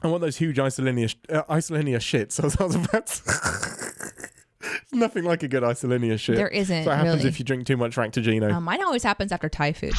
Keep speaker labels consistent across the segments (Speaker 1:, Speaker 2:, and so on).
Speaker 1: I want those huge isolinear shits. So I was about to... Nothing like a good isolinear shit.
Speaker 2: There isn't.
Speaker 1: So what happens
Speaker 2: really.
Speaker 1: if you drink too much Ractogino?
Speaker 2: Mine always happens after Thai food.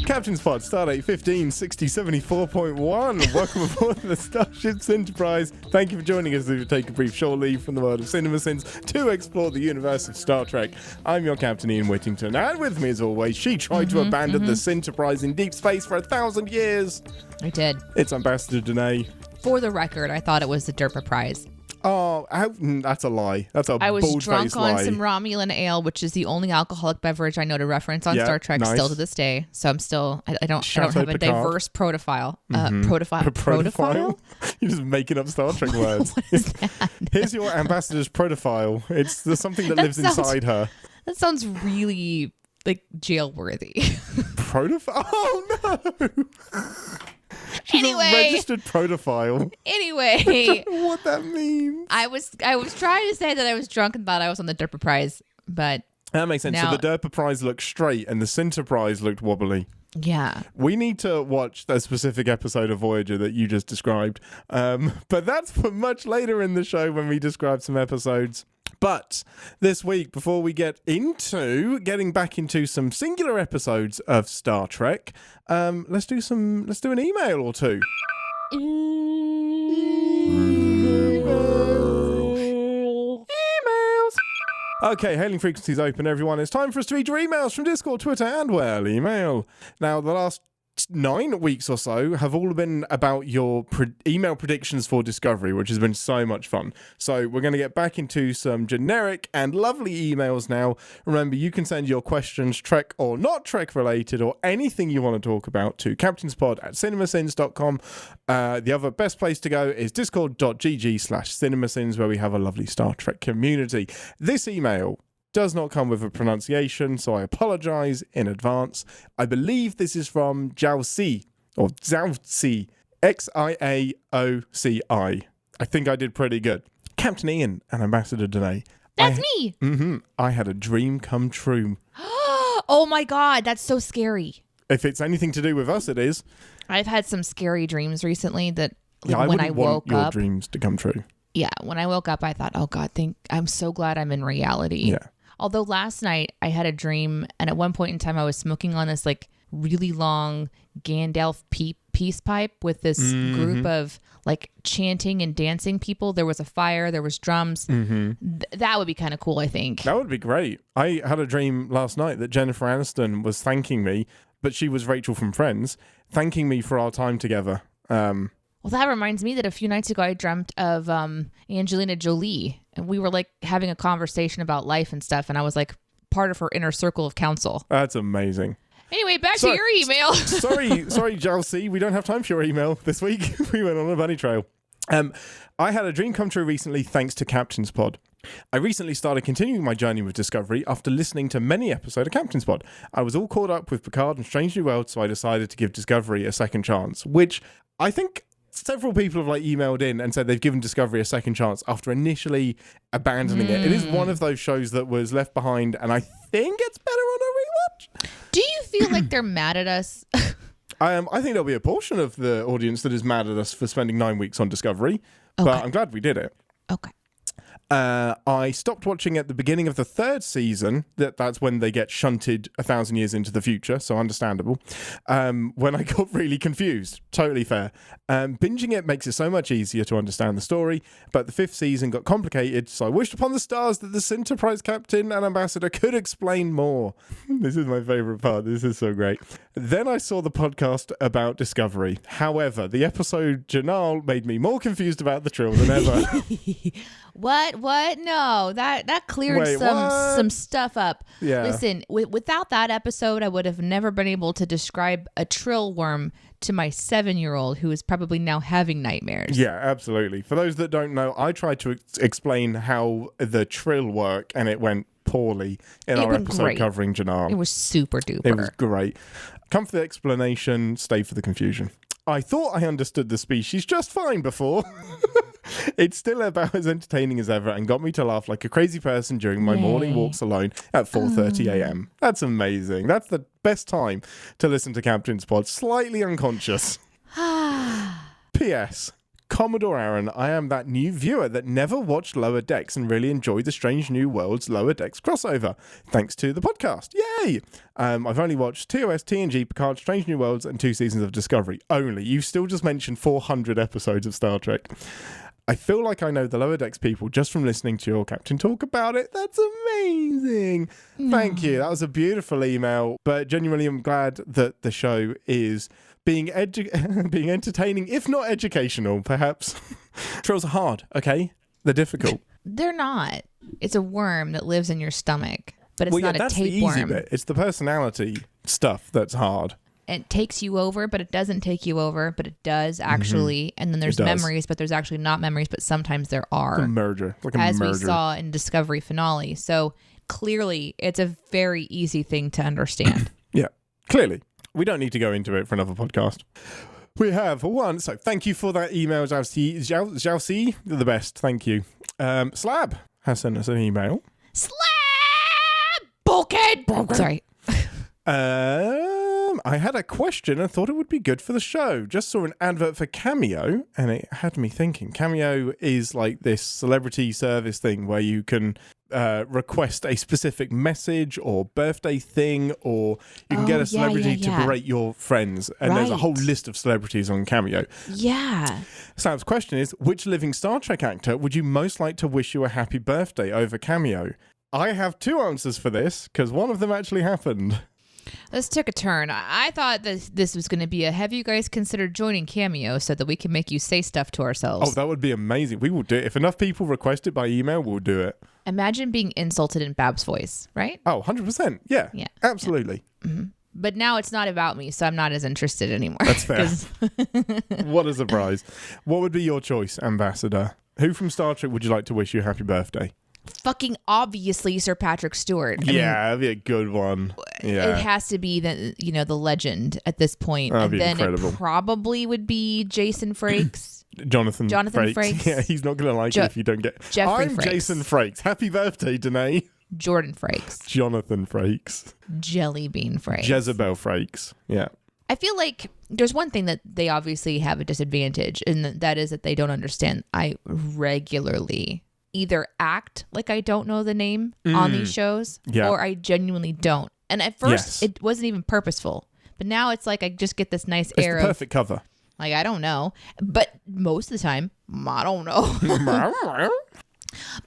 Speaker 1: Captain's Pod, Stardate 156074.1. Welcome aboard the Starship's Enterprise. Thank you for joining us as we take a brief shore leave from the world of CinemaSins to explore the universe of Star Trek. I'm your Captain Ian Whittington, and with me as always, she tried to abandon the Enterprise in deep space for 1,000 years.
Speaker 2: I did.
Speaker 1: It's Ambassador Deneé.
Speaker 2: For the record, I thought it was the Derpa Prize.
Speaker 1: Oh, that's a lie. That's a
Speaker 2: I was
Speaker 1: bold-faced
Speaker 2: drunk on
Speaker 1: lie.
Speaker 2: some Romulan ale, which is the only alcoholic beverage I know to reference on Star Trek still to this day. So I'm still, I don't have a diverse profile. Profile?
Speaker 1: You're just making up Star Trek words.
Speaker 2: What is that?
Speaker 1: Here's your ambassador's profile. It's something that lives inside her.
Speaker 2: That sounds really like jail worthy.
Speaker 1: Profile? Oh no! She's a registered protophile.
Speaker 2: Anyway,
Speaker 1: I don't know what that means.
Speaker 2: I was trying to say that I was drunk and thought I was on the Derpa Prize, but
Speaker 1: that makes sense.
Speaker 2: now,
Speaker 1: So the Derpa Prize looked straight and the Cinta Prize looked wobbly.
Speaker 2: Yeah.
Speaker 1: We need to watch that specific episode of Voyager that you just described. But that's for much later in the show when we describe some episodes. But this week, before we get into getting back into some singular episodes of Star Trek, let's do an email or two. Emails. Okay, hailing frequencies open, everyone. It's time for us to read your emails from Discord, Twitter, and, well, email. Now, the last 9 weeks or so have all been about your email predictions for Discovery, which has been so much fun. So we're going to get back into some generic and lovely emails now. Remember, you can send your questions, Trek or not Trek related, or anything you want to talk about to captainspod@cinemasins.com. The other best place to go is discord.gg/cinemasins, where we have a lovely Star Trek community. This email does not come with a pronunciation, so I apologize in advance. I believe this is from Jiaoci, or Zhaoci, Xiaoci. I think I did pretty good. Captain Ian and Ambassador Deneé.
Speaker 2: That's me.
Speaker 1: I had a dream come true.
Speaker 2: Oh my God, that's so scary.
Speaker 1: If it's anything to do with us, it is.
Speaker 2: I've had some scary dreams recently that
Speaker 1: Yeah,
Speaker 2: when
Speaker 1: I
Speaker 2: I
Speaker 1: wouldn't want
Speaker 2: woke
Speaker 1: your
Speaker 2: up.
Speaker 1: dreams to come true.
Speaker 2: Yeah, when I woke up, I thought, oh God, I'm so glad I'm in reality.
Speaker 1: Yeah.
Speaker 2: Although last night I had a dream, and at one point in time I was smoking on this like really long Gandalf peace pipe with this group of like chanting and dancing people. There was a fire, there was drums. That would be kind of cool, I think.
Speaker 1: That would be great. I had a dream last night that Jennifer Aniston was thanking me, but she was Rachel from Friends, thanking me for our time together.
Speaker 2: Well, that reminds me that a few nights ago I dreamt of Angelina Jolie, and we were like having a conversation about life and stuff, and I was like part of her inner circle of counsel.
Speaker 1: That's amazing.
Speaker 2: Anyway, back to your email.
Speaker 1: sorry, Jalcy, we don't have time for your email this week. We went on a bunny trail. I had a dream come true recently thanks to Captain's Pod. I recently started continuing my journey with Discovery after listening to many episodes of Captain's Pod. I was all caught up with Picard and Strange New Worlds, so I decided to give Discovery a second chance, which I think several people have like emailed in and said they've given Discovery a second chance after initially abandoning it. It is one of those shows that was left behind, and I think it's better on a rewatch.
Speaker 2: Do you feel like they're mad at us?
Speaker 1: I think there'll be a portion of the audience that is mad at us for spending 9 weeks on Discovery, but I'm glad we did it.
Speaker 2: Okay.
Speaker 1: I stopped watching at the beginning of the 3rd season. That's when they get shunted 1,000 years into the future, so understandable. When I got really confused. Totally fair. Binging it makes it so much easier to understand the story, but the 5th season got complicated, so I wished upon the stars that the Enterprise captain and ambassador could explain more. This is my favourite part. This is so great. Then I saw the podcast about Discovery. However, the episode Janal made me more confused about the Trill than ever.
Speaker 2: What? No, that cleared
Speaker 1: Wait,
Speaker 2: some stuff up.
Speaker 1: Yeah.
Speaker 2: Listen, without that episode, I would have never been able to describe a trill worm to my 7-year-old who is probably now having nightmares.
Speaker 1: Yeah, absolutely. For those that don't know, I tried to explain how the Trill work, and it went poorly in our episode covering Janal.
Speaker 2: It was super duper.
Speaker 1: It was great. Come for the explanation, stay for the confusion. I thought I understood the species just fine before. It's still about as entertaining as ever and got me to laugh like a crazy person during my morning walks alone at 4:30 a.m. That's amazing. That's the best time to listen to Captain's Pod. Slightly unconscious. P.S. Commodore Aaron, I am that new viewer that never watched Lower Decks and really enjoyed the Strange New Worlds Lower Decks crossover. Thanks to the podcast. Yay! I've only watched TOS, TNG, Picard, Strange New Worlds, and 2 seasons of Discovery. Only. You still just mentioned 400 episodes of Star Trek. I feel like I know the Lower Decks people just from listening to your Captain talk about it. That's amazing. Thank you. That was a beautiful email. But genuinely, I'm glad that the show is being entertaining, if not educational, perhaps. Trolls are hard, okay? They're difficult.
Speaker 2: They're not. It's a worm that lives in your stomach, but it's not a
Speaker 1: that's the easy
Speaker 2: tapeworm.
Speaker 1: bit. It's the personality stuff that's hard.
Speaker 2: It takes you over, but it doesn't take you over, but it does actually. And then there's memories, but there's actually not memories, but sometimes there are.
Speaker 1: It's a merger. Like a
Speaker 2: as
Speaker 1: merger.
Speaker 2: we saw in Discovery finale. So clearly, it's a very easy thing to understand.
Speaker 1: Yeah, clearly. We don't need to go into it for another podcast. We have one. So thank you for that email, Xiaoxi. You're the best. Thank you. Slab has sent us an email.
Speaker 2: Slab! Bulkhead! Sorry.
Speaker 1: I had a question and thought it would be good for the show. Just saw an advert for Cameo and it had me thinking. Cameo is like this celebrity service thing where you can request a specific message or birthday thing, or you can get a celebrity to berate your friends. And there's a whole list of celebrities on Cameo.
Speaker 2: Yeah.
Speaker 1: Sam's question is, which living Star Trek actor would you most like to wish you a happy birthday over Cameo? I have 2 answers for this because one of them actually happened.
Speaker 2: This took a turn. I thought that this was going to be have you guys considered joining Cameo so that we can make you say stuff to ourselves?
Speaker 1: Oh, that would be amazing. We will do it. If enough people request it by email, we'll do it.
Speaker 2: Imagine being insulted in Bab's voice, right?
Speaker 1: Oh, 100%. Yeah. Absolutely.
Speaker 2: Yeah. Mm-hmm. But now it's not about me, so I'm not as interested anymore.
Speaker 1: That's fair. What a surprise. What would be your choice, Ambassador? Who from Star Trek would you like to wish you a happy birthday?
Speaker 2: Fucking obviously Sir Patrick Stewart. I mean, that'd
Speaker 1: be a good one. Yeah.
Speaker 2: It has to be the legend at this point.
Speaker 1: That'd be
Speaker 2: then
Speaker 1: incredible.
Speaker 2: It probably would be Jason Frakes.
Speaker 1: Jonathan
Speaker 2: Frakes.
Speaker 1: Yeah, he's not going to like it if you don't get...
Speaker 2: Jeffrey
Speaker 1: I'm
Speaker 2: Frakes.
Speaker 1: Jason Frakes. Happy birthday, Deneé.
Speaker 2: Jordan Frakes.
Speaker 1: Jonathan Frakes.
Speaker 2: Jelly Bean Frakes.
Speaker 1: Jezebel Frakes. Yeah.
Speaker 2: I feel like there's one thing that they obviously have a disadvantage, and that is that they don't understand. I regularly either act like I don't know the name on these shows, or I genuinely don't. And at first, it wasn't even purposeful. But now it's like I just get this nice air
Speaker 1: of... It's the perfect cover.
Speaker 2: Like, I don't know. But most of the time, I don't know.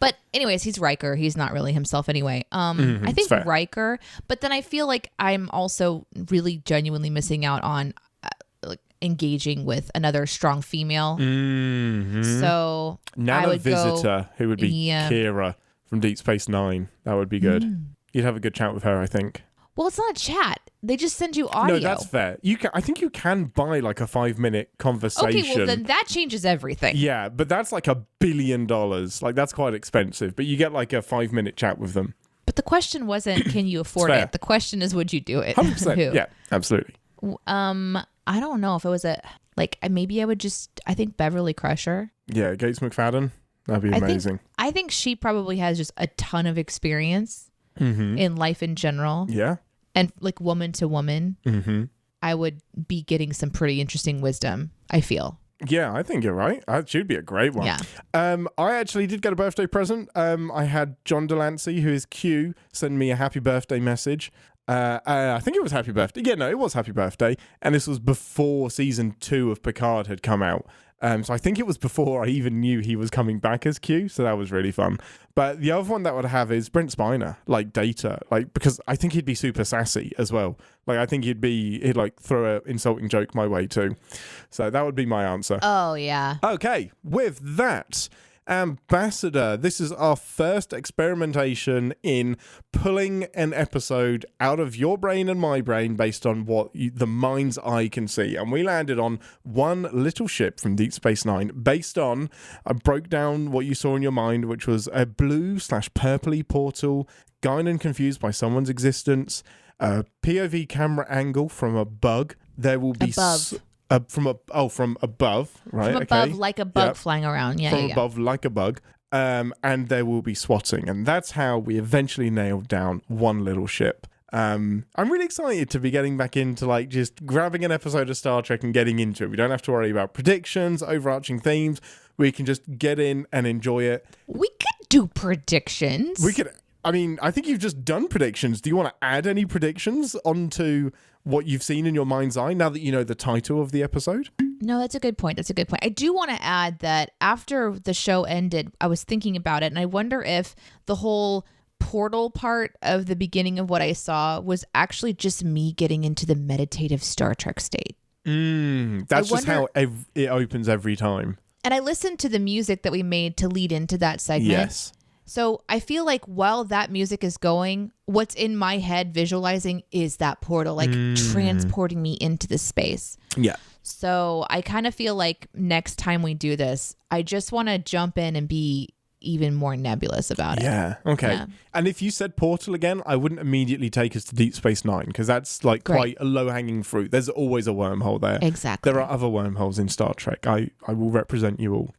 Speaker 2: But anyways, he's Riker. He's not really himself anyway. I think Riker. But then I feel like I'm also really genuinely missing out on engaging with another strong female. So
Speaker 1: Nana
Speaker 2: I would
Speaker 1: Visitor, who would be Kira from Deep Space Nine. That would be good. You'd have a good chat with her, I think.
Speaker 2: Well, it's not a chat. They just send you audio.
Speaker 1: No, that's fair. I think you can buy like a 5-minute conversation.
Speaker 2: Okay, well then that changes everything.
Speaker 1: Yeah, but that's like $1 billion. Like that's quite expensive. But you get like a 5-minute chat with them.
Speaker 2: But the question wasn't, can you afford it? The question is, would you do it?
Speaker 1: 100%. Yeah, absolutely.
Speaker 2: I don't know if it was maybe I would I think Beverly Crusher.
Speaker 1: Yeah, Gates McFadden. That'd be amazing.
Speaker 2: I think she probably has just a ton of experience in life in general.
Speaker 1: Yeah.
Speaker 2: And like woman to woman, I would be getting some pretty interesting wisdom, I feel.
Speaker 1: Yeah, I think you're right. She'd be a great one.
Speaker 2: Yeah.
Speaker 1: I actually did get a birthday present. I had John Delancey, who is Q, send me a happy birthday message. I think it was happy birthday. Yeah, no, it was happy birthday. And this was before season 2 of Picard had come out. So I think it was before I even knew he was coming back as Q. So that was really fun. But the other one that I would have is Brent Spiner, like Data, because I think he'd be super sassy as well. Like I think he'd like throw an insulting joke my way too. So that would be my answer.
Speaker 2: Oh yeah.
Speaker 1: Okay, with that, Ambassador, this is our first experimentation in pulling an episode out of your brain and my brain based on what the mind's eye can see. And we landed on one little ship from Deep Space Nine based on, I broke down what you saw in your mind, which was a blue/purpley portal, Guinan confused by someone's existence, a POV camera angle from a bug. There will be... From above, right?
Speaker 2: From above,
Speaker 1: okay.
Speaker 2: like a bug flying around. Yeah,
Speaker 1: From above, like a bug. And there will be swatting. And that's how we eventually nailed down one little ship. I'm really excited to be getting back into like just grabbing an episode of Star Trek and getting into it. We don't have to worry about predictions, overarching themes. We can just get in and enjoy it.
Speaker 2: We could do predictions.
Speaker 1: We could. I mean, I think you've just done predictions. Do you want to add any predictions onto what you've seen in your mind's eye now that you know the title of the episode?
Speaker 2: No, that's a good point. I do want to add that after the show ended, I was thinking about it, and I wonder if the whole portal part of the beginning of what I saw was actually just me getting into the meditative Star Trek state.
Speaker 1: That's just how it opens every time.
Speaker 2: And I listened to the music that we made to lead into that segment.
Speaker 1: Yes.
Speaker 2: So I feel like while that music is going, what's in my head visualizing is that portal, like transporting me into the space.
Speaker 1: Yeah.
Speaker 2: So I kind of feel like next time we do this, I just want to jump in and be even more nebulous about it.
Speaker 1: Yeah. Okay. Yeah. And if you said portal again, I wouldn't immediately take us to Deep Space Nine because that's like quite a low-hanging fruit. There's always a wormhole there.
Speaker 2: Exactly.
Speaker 1: There are other wormholes in Star Trek. I will represent you all.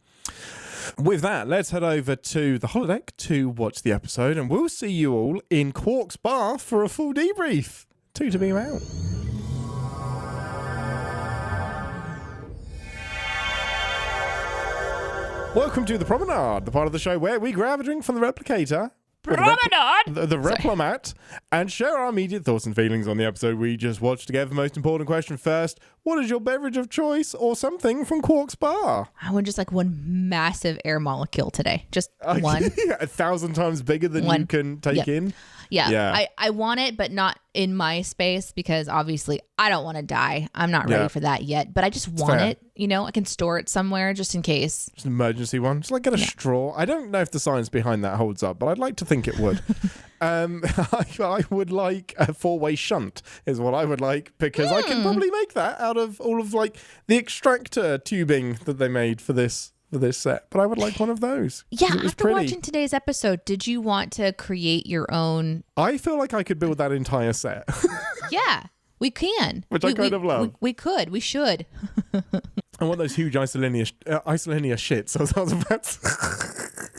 Speaker 1: With that, let's head over to the holodeck to watch the episode, and we'll see you all in Quark's bar for a full debrief. Two to beam out. Welcome to the Promenade, the part of the show where we grab a drink from the replicator.
Speaker 2: Promenade!
Speaker 1: The Replomat, and share our immediate thoughts and feelings on the episode we just watched together. Most important question first, what is your beverage of choice or something from Quark's bar?
Speaker 2: I want just like one massive air molecule today. Just one.
Speaker 1: 1,000 times bigger than you can take in?
Speaker 2: Yeah. I want it, but not in my space because obviously I don't want to die. I'm not ready for that yet, but I just want it. You know, I can store it somewhere just in case.
Speaker 1: Just an emergency one. Just like get a straw. I don't know if the science behind that holds up, but I'd like to think it would. I would like a 4-way shunt is what I would like because I can probably make that out of all of like the extractor tubing that they made for this set, but I would like one of those.
Speaker 2: Yeah, after watching today's episode, did you want to create your own?
Speaker 1: I feel like I could build that entire set.
Speaker 2: Yeah, we can.
Speaker 1: Which I kind of love.
Speaker 2: We could. We should.
Speaker 1: I want those huge isolinea shits. I was about to...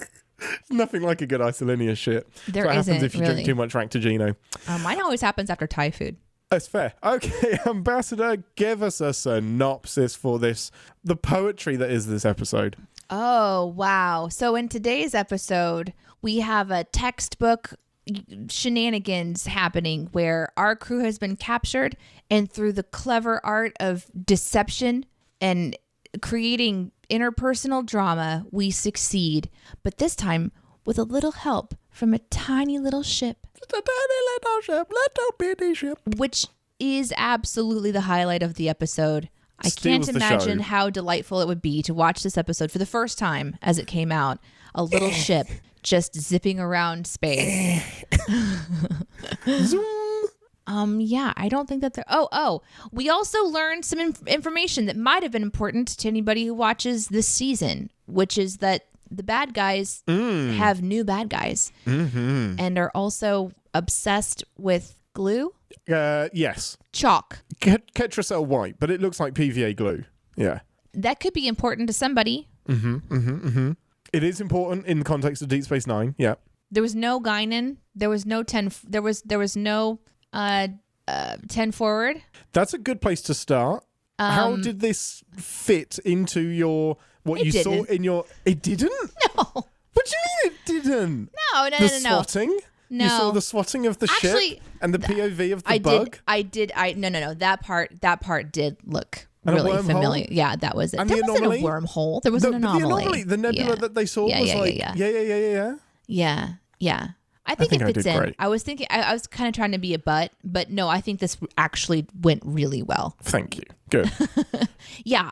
Speaker 1: Nothing like a good isolinea shit.
Speaker 2: There
Speaker 1: That's what
Speaker 2: isn't,
Speaker 1: happens if you drink too much Ractogino.
Speaker 2: Mine always happens after Thai food.
Speaker 1: That's fair. Okay, Ambassador, give us a synopsis for this, the poetry that is this episode.
Speaker 2: Oh, wow. So in today's episode, we have a textbook shenanigans happening where our crew has been captured, and through the clever art of deception and creating interpersonal drama, we succeed. But this time with a little help from a tiny little ship.
Speaker 1: Just a tiny little bitty ship.
Speaker 2: Which is absolutely the highlight of the episode. I can't imagine how delightful it would be to watch this episode for the first time as it came out. A little ship just zipping around space.
Speaker 1: Zoom.
Speaker 2: Yeah, I don't think that they're... Oh, we also learned some information that might have been important to anybody who watches this season, which is that the bad guys have new bad guys and are also obsessed with glue.
Speaker 1: Yes.
Speaker 2: Chalk.
Speaker 1: Ketracel white, but it looks like PVA glue. Yeah.
Speaker 2: That could be important to somebody.
Speaker 1: It is important in the context of Deep Space Nine. Yeah.
Speaker 2: There was no Guinan. There was no 10. There was no 10 forward.
Speaker 1: That's a good place to start. How did this fit into your you saw in your? It didn't.
Speaker 2: No.
Speaker 1: What do you mean it didn't?
Speaker 2: No.
Speaker 1: The swatting.
Speaker 2: No.
Speaker 1: You saw the swatting of the ship and the POV of the bug.
Speaker 2: No. That part did look really familiar. Yeah, that was it.
Speaker 1: And
Speaker 2: there
Speaker 1: the
Speaker 2: wasn't
Speaker 1: anomaly?
Speaker 2: a wormhole. There was an anomaly.
Speaker 1: The nebula that they saw was like,
Speaker 2: Yeah. I think it fits in.
Speaker 1: Great.
Speaker 2: I was thinking, I was kind of trying to be a but no, I think this actually went really well.
Speaker 1: Thank you. Good.
Speaker 2: Yeah.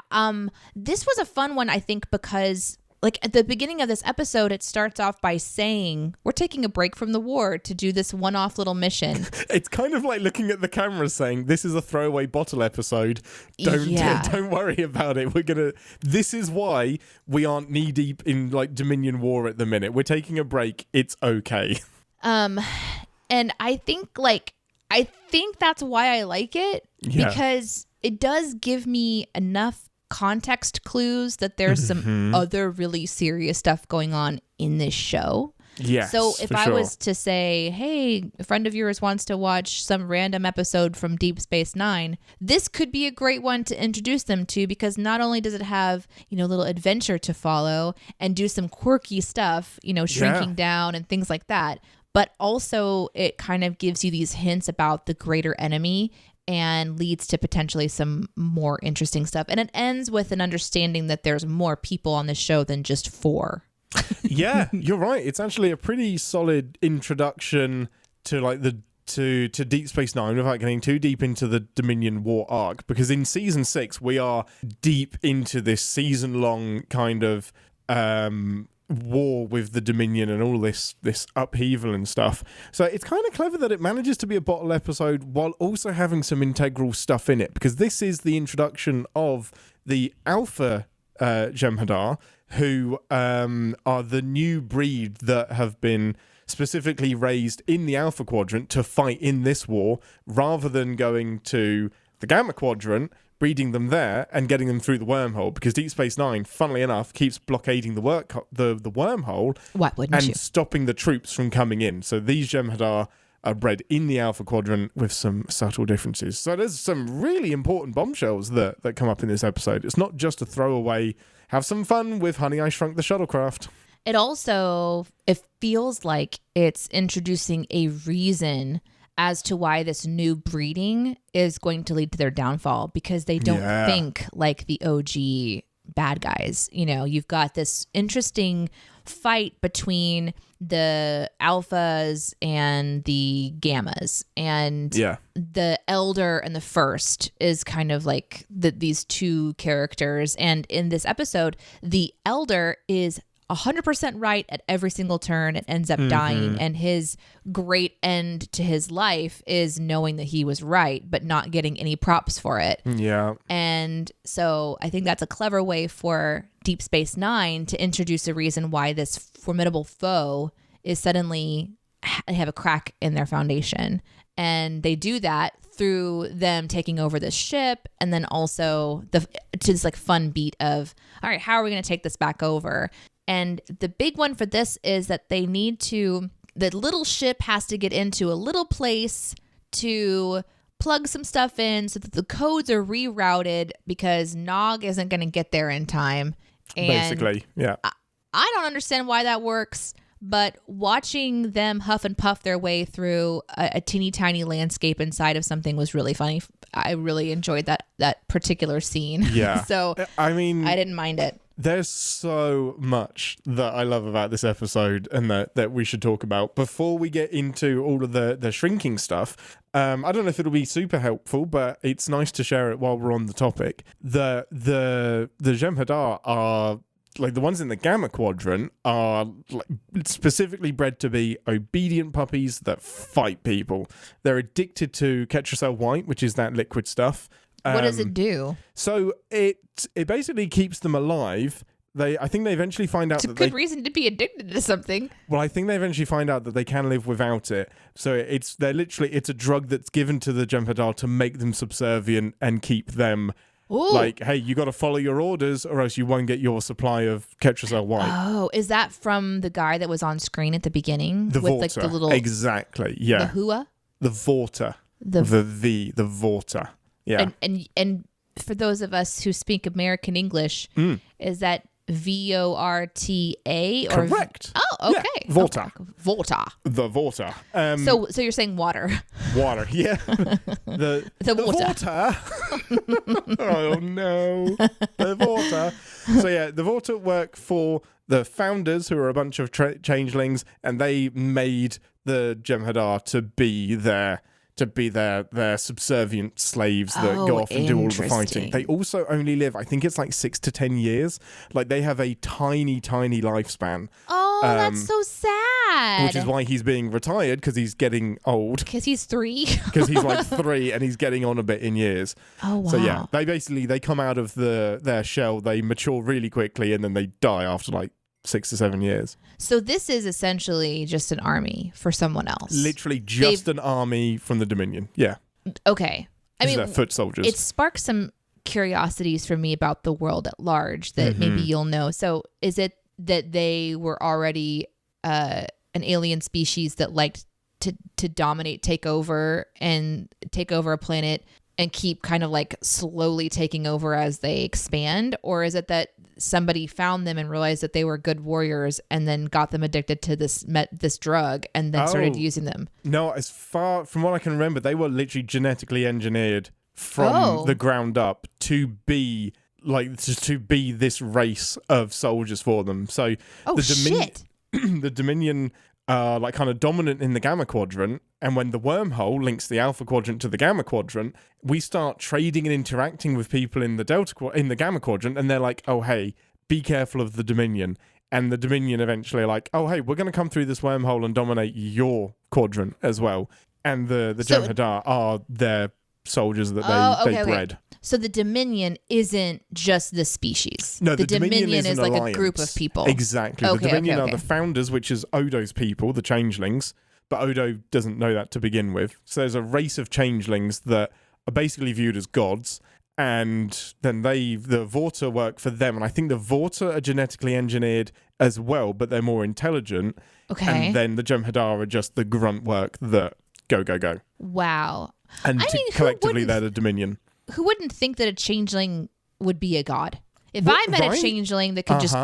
Speaker 2: This was a fun one, I think, because like at the beginning of this episode, it starts off by saying, we're taking a break from the war to do this one-off little mission.
Speaker 1: It's kind of like looking at the camera saying, this is a throwaway bottle episode. Don't worry about it. This is why we aren't knee deep in like Dominion War at the minute. We're taking a break. It's okay.
Speaker 2: And I think that's why I like it because it does give me enough context clues that there's some other really serious stuff going on in this show.
Speaker 1: Yes,
Speaker 2: so if I was to say, hey, a friend of yours wants to watch some random episode from Deep Space Nine, this could be a great one to introduce them to, because not only does it have, little adventure to follow and do some quirky stuff, shrinking down and things like that, but also it kind of gives you these hints about the greater enemy and leads to potentially some more interesting stuff. And it ends with an understanding that there's more people on the show than just 4.
Speaker 1: Yeah, you're right. It's actually a pretty solid introduction to like to Deep Space Nine without getting too deep into the Dominion War arc, because in season 6 we are deep into this season-long kind of war with the Dominion and all this upheaval and stuff. So it's kind of clever that it manages to be a bottle episode while also having some integral stuff in it, because this is the introduction of the Alpha Jem'Hadar, who are the new breed that have been specifically raised in the Alpha Quadrant to fight in this war, rather than going to the Gamma Quadrant, breeding them there and getting them through the wormhole, because Deep Space Nine, funnily enough, keeps blockading the wormhole.
Speaker 2: Why wouldn't you?
Speaker 1: And stopping the troops from coming in. So these Jem'Hadar are bred in the Alpha Quadrant with some subtle differences. So there's some really important bombshells that come up in this episode. It's not just a throwaway, have some fun with Honey, I Shrunk the Shuttlecraft.
Speaker 2: It feels like it's introducing a reason as to why this new breeding is going to lead to their downfall, because they don't think like the OG bad guys. You've got this interesting fight between the alphas and the gammas, and the elder and the first is kind of like these two characters. And in this episode, the elder is 100% right at every single turn and ends up dying, and his great end to his life is knowing that he was right but not getting any props for it. And so I think that's a clever way for Deep Space Nine to introduce a reason why this formidable foe is suddenly have a crack in their foundation. And they do that through them taking over this ship, and then also to this like fun beat of, all right, how are we going to take this back over? And the big one for this is that the little ship has to get into a little place to plug some stuff in so that the codes are rerouted, because Nog isn't going to get there in time. And
Speaker 1: basically, yeah.
Speaker 2: I don't understand why that works, but watching them huff and puff their way through a teeny tiny landscape inside of something was really funny. I really enjoyed that particular scene.
Speaker 1: Yeah.
Speaker 2: So, I mean, I didn't mind it.
Speaker 1: There's so much that I love about this episode and that we should talk about. Before we get into all of the shrinking stuff, I don't know if it'll be super helpful, but it's nice to share it while we're on the topic. The Jem'Hadar are, like, the ones in the Gamma Quadrant are like specifically bred to be obedient puppies that fight people. They're addicted to Ketracel White, which is that liquid stuff.
Speaker 2: What does it do?
Speaker 1: So it basically keeps them alive. I think they eventually find out
Speaker 2: it's a good reason to be addicted to something.
Speaker 1: Well, I think they eventually find out that they can live without it. So it's a drug that's given to the Jem'Hadar to make them subservient and keep them like, hey, you got to follow your orders or else you won't get your supply of Ketracel White.
Speaker 2: Oh, is that from the guy that was on screen at the beginning?
Speaker 1: The
Speaker 2: with
Speaker 1: Vorta.
Speaker 2: Like the little
Speaker 1: Exactly. Yeah.
Speaker 2: The Hua?
Speaker 1: The Vorta. The Vorta. Yeah.
Speaker 2: And for those of us who speak American English, is that VORTA? Or
Speaker 1: correct.
Speaker 2: Oh, okay.
Speaker 1: Yeah. Vorta.
Speaker 2: Okay. Vorta.
Speaker 1: The Vorta.
Speaker 2: So you're saying water.
Speaker 1: Water, yeah. The Vorta. Oh, no. The Vorta. So, yeah, the Vorta work for the founders, who are a bunch of changelings, and they made the Jem'Hadar to be their subservient slaves that go off and do all of the fighting. They also only live, I think it's like 6 to 10 years. Like, they have a tiny, tiny lifespan.
Speaker 2: Oh, that's so sad.
Speaker 1: Which is why he's being retired, because he's getting old.
Speaker 2: Because he's 3?
Speaker 1: Because he's like 3 and he's getting on a bit in years.
Speaker 2: Oh, wow.
Speaker 1: So yeah, they come out of their shell, they mature really quickly, and then they die after like 6 to 7 years.
Speaker 2: So this is essentially just an army for someone else.
Speaker 1: Literally just an army from the Dominion. Yeah.
Speaker 2: Okay.
Speaker 1: These are foot soldiers.
Speaker 2: It sparks some curiosities for me about the world at large that maybe you'll know. So is it that they were already an alien species that liked to dominate, take over a planet and keep kind of like slowly taking over as they expand? Or is it that somebody found them and realized that they were good warriors and then got them addicted to this drug and then started using them?
Speaker 1: No, as far from what I can remember, they were literally genetically engineered from the ground up to be this race of soldiers for them. So the Dominion are like kind of dominant in the Gamma Quadrant, and when the wormhole links the Alpha Quadrant to the Gamma Quadrant, we start trading and interacting with people in the Gamma Quadrant, and they're like, oh hey, be careful of the Dominion. And the Dominion eventually are like, oh hey, we're going to come through this wormhole and dominate your quadrant as well. And the Jem'Hadar are their soldiers that they bred.
Speaker 2: Okay. So the Dominion isn't just the species.
Speaker 1: No, the Dominion is like
Speaker 2: alliance. A group of people.
Speaker 1: Exactly. The Dominion are the founders, which is Odo's people, the changelings. But Odo doesn't know that to begin with. So there's a race of changelings that are basically viewed as gods. And then the Vorta work for them. And I think the Vorta are genetically engineered as well, but they're more intelligent.
Speaker 2: Okay.
Speaker 1: And then the Jem'Hadar are just the grunt work that go.
Speaker 2: Wow.
Speaker 1: And collectively, they're the Dominion.
Speaker 2: Who wouldn't think that a changeling would be a god? If I met a changeling that could just,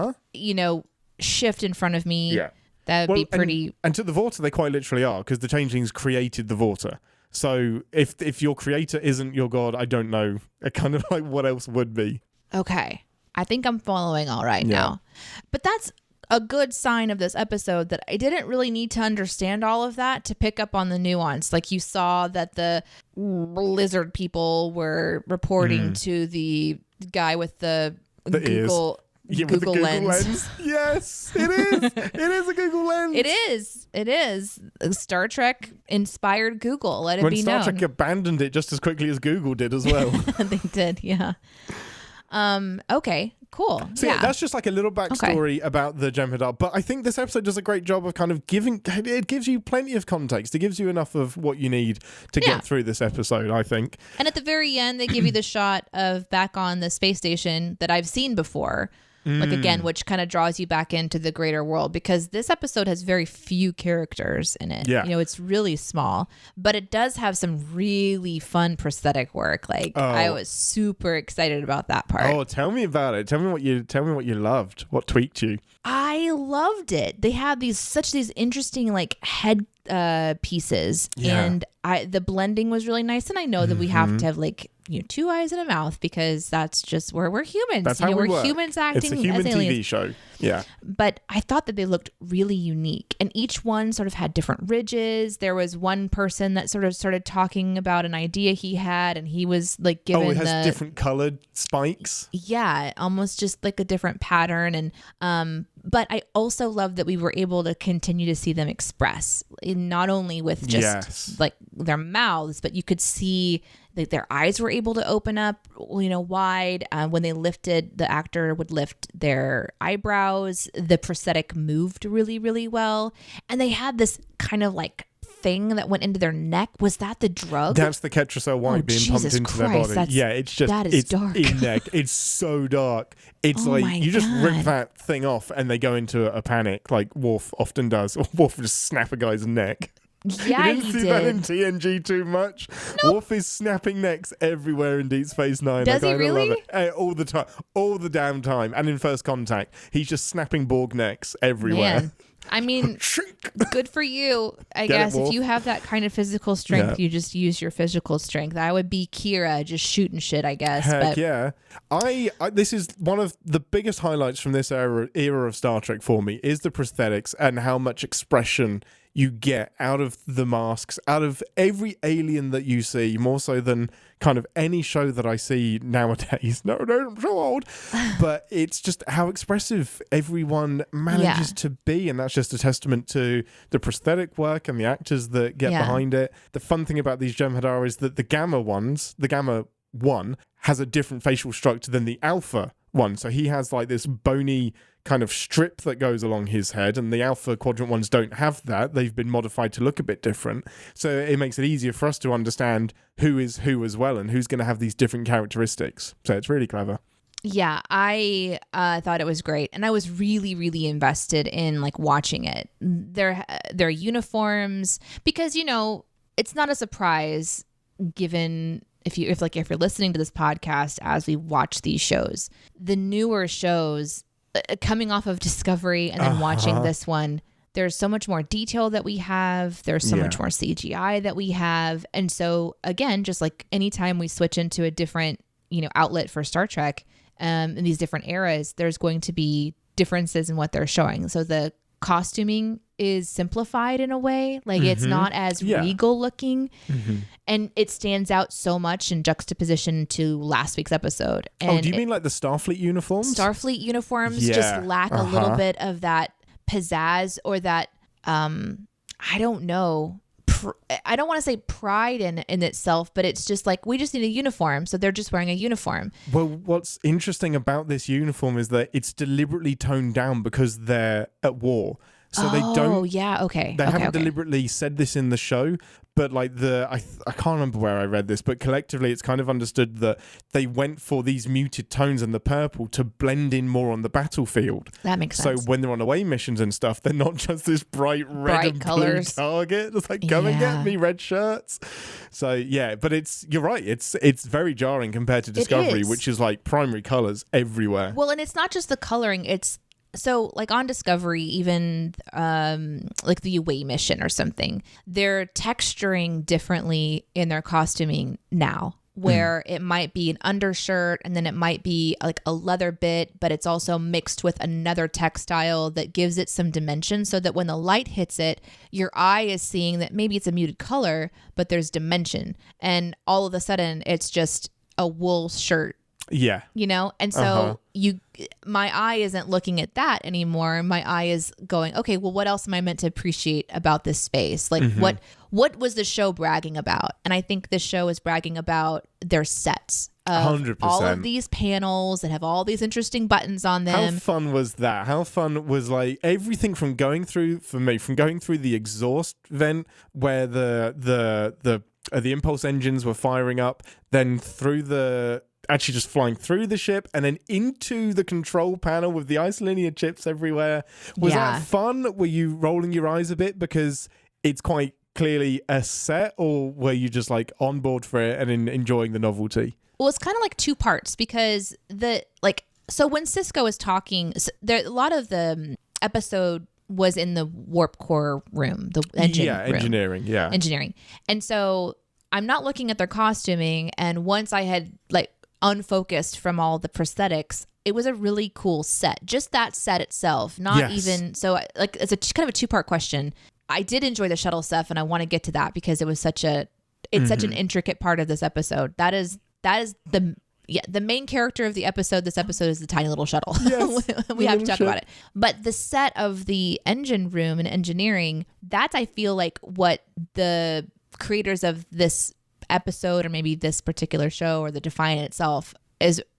Speaker 2: shift in front of me, that would be pretty...
Speaker 1: And to the Vorta, they quite literally are, because the changelings created the Vorta. So if your creator isn't your god, I don't know kind of like what else would be.
Speaker 2: Okay. I think I'm following all right now. But that's a good sign of this episode that I didn't really need to understand all of that to pick up on the nuance. Like you saw that the lizard people were reporting to the guy with the Google lens.
Speaker 1: Yes, it is. It is a Google lens.
Speaker 2: It is. Star Trek inspired Google. Let it be known.
Speaker 1: When Star Trek abandoned it just as quickly as Google did as well.
Speaker 2: They did, yeah. Okay, cool.
Speaker 1: So yeah, that's just like a little backstory about the Jem'Hadar. But I think this episode does a great job of kind of it gives you plenty of context. It gives you enough of what you need to get through this episode, I think.
Speaker 2: And at the very end, they give you the shot of back on the space station that I've seen before. Like again, which kind of draws you back into the greater world, because this episode has very few characters in it.
Speaker 1: Yeah.
Speaker 2: It's really small, but it does have some really fun prosthetic work. Like I was super excited about that part.
Speaker 1: Oh, tell me about it. Tell me what you loved. What tweaked you?
Speaker 2: I loved it. They had these interesting like head pieces, and the blending was really nice. And I know that we have to have like two eyes and a mouth, because that's just where we're humans.
Speaker 1: That's how we're
Speaker 2: humans acting.
Speaker 1: It's a human
Speaker 2: as
Speaker 1: TV
Speaker 2: aliens.
Speaker 1: show. Yeah.
Speaker 2: But I thought that they looked really unique, and each one sort of had different ridges. There was one person that sort of started talking about an idea he had, and he was like given
Speaker 1: it has different colored spikes.
Speaker 2: Yeah, almost just like a different pattern. And but I also love that we were able to continue to see them express, not only with just like their mouths, but you could see that their eyes were able to open up, wide. When they lifted, the actor would lift their eyebrows. The prosthetic moved really, really well. And they had this kind of like thing that went into their neck. Was that the drug?
Speaker 1: That's the Ketracel white being pumped into their body. Yeah, it's
Speaker 2: dark.
Speaker 1: In neck. It's so dark. It's you just rip that thing off and they go into a panic, like Worf often does. Or Worf will just snap a guy's neck.
Speaker 2: Yeah,
Speaker 1: you didn't see that in TNG too much. Nope. Worf is snapping necks everywhere in Deep Space Nine.
Speaker 2: Does he really?
Speaker 1: Love it. All the time, all the damn time. And in First Contact, he's just snapping Borg necks everywhere.
Speaker 2: Man. I mean, good for you. I guess if you have that kind of physical strength, you just use your physical strength. I would be Kira, just shooting shit, I guess.
Speaker 1: Heck yeah. I this is one of the biggest highlights from this era of Star Trek for me, is the prosthetics and how much expression you get out of the masks, out of every alien that you see, more so than kind of any show that I see nowadays. No, I'm so old. But it's just how expressive everyone manages to be, and that's just a testament to the prosthetic work and the actors that get behind it. The fun thing about these Jem'Hadar is that the Gamma 1 has a different facial structure than the Alpha one. So he has like this bony kind of strip that goes along his head, and the Alpha Quadrant ones don't have that. They've been modified to look a bit different. So it makes it easier for us to understand who is who as well and who's going to have these different characteristics. So it's really clever.
Speaker 2: Yeah, I thought it was great, and I was really, really invested in like watching it. Their uniforms, because it's not a surprise given if you're listening to this podcast as we watch these shows, the newer shows coming off of Discovery and then watching this one. There's so much more detail that we have. There's so much more CGI that we have, and so again, just like anytime we switch into a different outlet for Star Trek. In these different eras, there's going to be differences in what they're showing. So the costuming is simplified in a way. Like it's not as regal looking. And it stands out so much in juxtaposition to last week's episode. And
Speaker 1: do you mean like the Starfleet uniforms?
Speaker 2: Starfleet uniforms just lack a little bit of that pizzazz or that, I don't know. I don't want to say pride in itself, but it's just like, we just need a uniform. So they're just wearing a uniform.
Speaker 1: Well, what's interesting about this uniform is that it's deliberately toned down because they're at war. So they don't.
Speaker 2: Oh, yeah. Okay.
Speaker 1: They haven't deliberately said this in the show, but like I can't remember where I read this, but collectively it's kind of understood that they went for these muted tones and the purple to blend in more on the battlefield.
Speaker 2: That makes sense.
Speaker 1: So when they're on away missions and stuff, they're not just this bright red and
Speaker 2: colors.
Speaker 1: blue target. It's like, come and get me, red shirts. So yeah, but you're right. It's very jarring compared to Discovery, which is like primary colors everywhere.
Speaker 2: Well, and it's not just the coloring. So like on Discovery, even like the away mission or something, they're texturing differently in their costuming now, where it might be an undershirt and then it might be like a leather bit, but it's also mixed with another textile that gives it some dimension so that when the light hits it, your eye is seeing that maybe it's a muted color, but there's dimension. And all of a sudden it's just a wool shirt.
Speaker 1: Yeah.
Speaker 2: And so my eye isn't looking at that anymore. My eye is going, okay, well, what else am I meant to appreciate about this space? Like what was the show bragging about? And I think the show is bragging about their sets of
Speaker 1: 100%.
Speaker 2: all of these panels that have all these interesting buttons on them.
Speaker 1: How fun was that? How fun was like everything from going through the exhaust vent where the impulse engines were firing up, then through actually just flying through the ship and then into the control panel with the isolinear chips everywhere. Was that fun? Were you rolling your eyes a bit because it's quite clearly a set, or were you just like on board for it and enjoying the novelty?
Speaker 2: Well, it's kind of like two parts because so when Sisko is talking, a lot of the episode was in the warp core room, the engine room. Engineering. And so I'm not looking at their costuming, and once I had like unfocused from all the prosthetics, it was a really cool set. Just that set itself, even so. Like it's a kind of a two-part question. I did enjoy the shuttle stuff, and I want to get to that because it was such an intricate part of this episode. That is the main character of the episode. This episode is the tiny little shuttle.
Speaker 1: Yes,
Speaker 2: we have to talk about it. But the set of the engine room and engineering, that's I feel like what the creators of this episode or maybe this particular show or the Defiant itself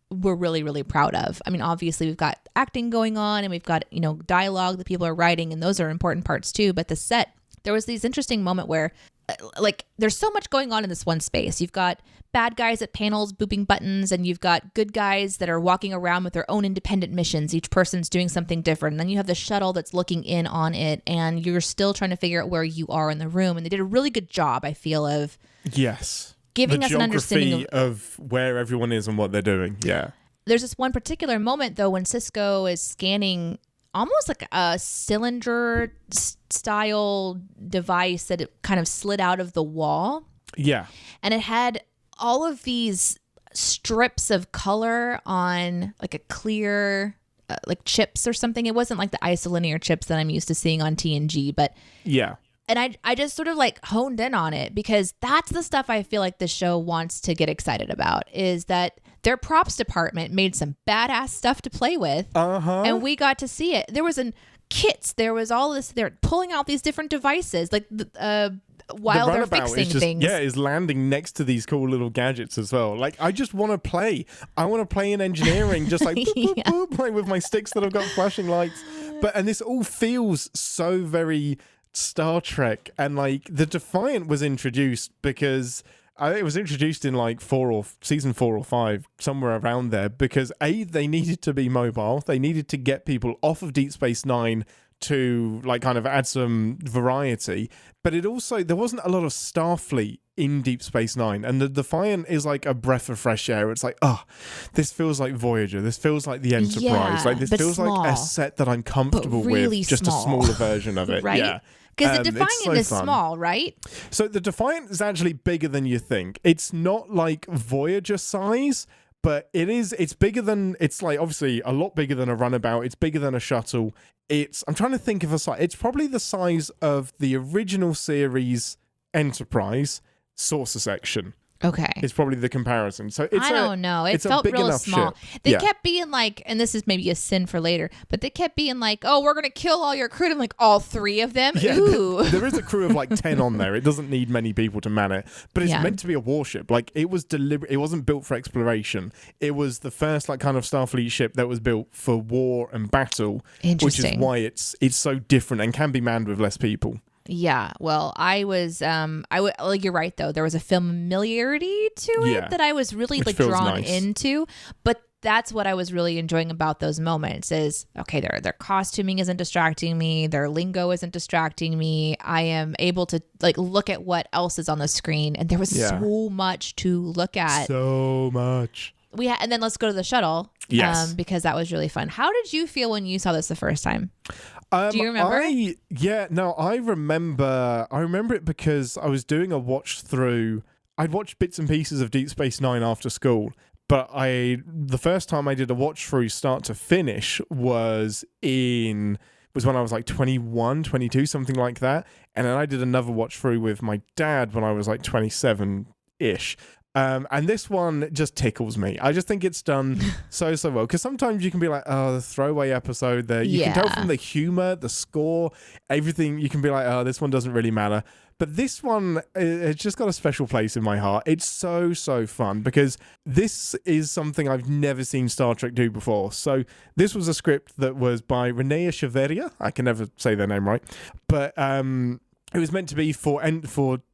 Speaker 2: we're really, really proud of. I mean, obviously we've got acting going on and we've got, dialogue that people are writing, and those are important parts too. But the set, there was this interesting moment where like there's so much going on in this one space. You've got bad guys at panels booping buttons, and you've got good guys that are walking around with their own independent missions. Each person's doing something different. And then you have the shuttle that's looking in on it, and you're still trying to figure out where you are in the room. And they did a really good job, I feel, of giving us an understanding
Speaker 1: of where everyone is and what they're doing. Yeah.
Speaker 2: There's this one particular moment though when Sisko is scanning almost like a cylinder style device that it kind of slid out of the wall. Yeah. And it had all of these strips of color on like a clear like chips or something. It wasn't like the isolinear chips that I'm used to seeing on TNG, but yeah. And I just sort of like honed in on it because that's the stuff I feel like the show wants to get excited about, is that their props department made some badass stuff to play with. And we got to see it. There was kits. There was all this. They're pulling out these different devices. Like while
Speaker 1: the
Speaker 2: they're
Speaker 1: runabout
Speaker 2: fixing
Speaker 1: is just,
Speaker 2: things.
Speaker 1: yeah, is landing next to these cool little gadgets as well. Like, I just want to play. I want to play in engineering, just like boop, boop, boop, like with my sticks that have got flashing lights. And this all feels so very Star Trek. And like the Defiant was introduced because it was introduced in like season 4 or 5, somewhere around there, because they needed to be mobile. They needed to get people off of Deep Space Nine to like kind of add some variety. But it also, there wasn't a lot of Starfleet in Deep Space Nine, and the Defiant is like a breath of fresh air. It's like, oh, this feels like Voyager. This feels like the Enterprise.
Speaker 2: Yeah,
Speaker 1: like this feels
Speaker 2: small.
Speaker 1: like a set that I'm comfortable
Speaker 2: really
Speaker 1: with. Just
Speaker 2: small.
Speaker 1: a smaller version of it.
Speaker 2: Right?
Speaker 1: Yeah.
Speaker 2: Because the Defiant
Speaker 1: so
Speaker 2: is
Speaker 1: fun.
Speaker 2: small, right?
Speaker 1: So the Defiant is actually bigger than you think. It's not like Voyager size, but it's bigger than, it's like obviously a lot bigger than a runabout. It's bigger than a shuttle. I'm trying to think of a size. It's probably the size of the original series Enterprise saucer section.
Speaker 2: Okay.
Speaker 1: It's probably the comparison. So I
Speaker 2: don't know. It felt real small. They kept being like, and this is maybe a sin for later, but they kept being like, oh, we're going to kill all your crew. And I'm like, all 3 of them?
Speaker 1: Yeah,
Speaker 2: Ooh.
Speaker 1: there is a crew of like 10 on there. It doesn't need many people to man it, but it's meant to be a warship. Like it was deliberate. It wasn't built for exploration. It was the first like kind of Starfleet ship that was built for war and battle, which is why it's so different and can be manned with less people.
Speaker 2: Yeah, well, I was, like you're right though. There was a familiarity to it that I was really like drawn into, but that's what I was really enjoying about those moments is, okay, their costuming isn't distracting me. Their lingo isn't distracting me. I am able to like look at what else is on the screen, and there was so much to look at.
Speaker 1: So much.
Speaker 2: And then let's go to the shuttle.
Speaker 1: Yes.
Speaker 2: Because that was really fun. How did you feel when you saw this the first time? Do you remember?
Speaker 1: I remember it because I was doing a watch through. I'd watched bits and pieces of Deep Space Nine after school, but the first time I did a watch through start to finish was when I was like 21, 22, something like that. And then I did another watch through with my dad when I was like 27-ish. And this one just tickles me. I just think it's done so well. Because sometimes you can be like, oh, the throwaway episode there. You can tell from the humor, the score, everything. You can be like, oh, this one doesn't really matter. But this one, it's just got a special place in my heart. It's so fun because this is something I've never seen Star Trek do before. So this was a script that was by Deneé. I can never say their name right. But it was meant to be for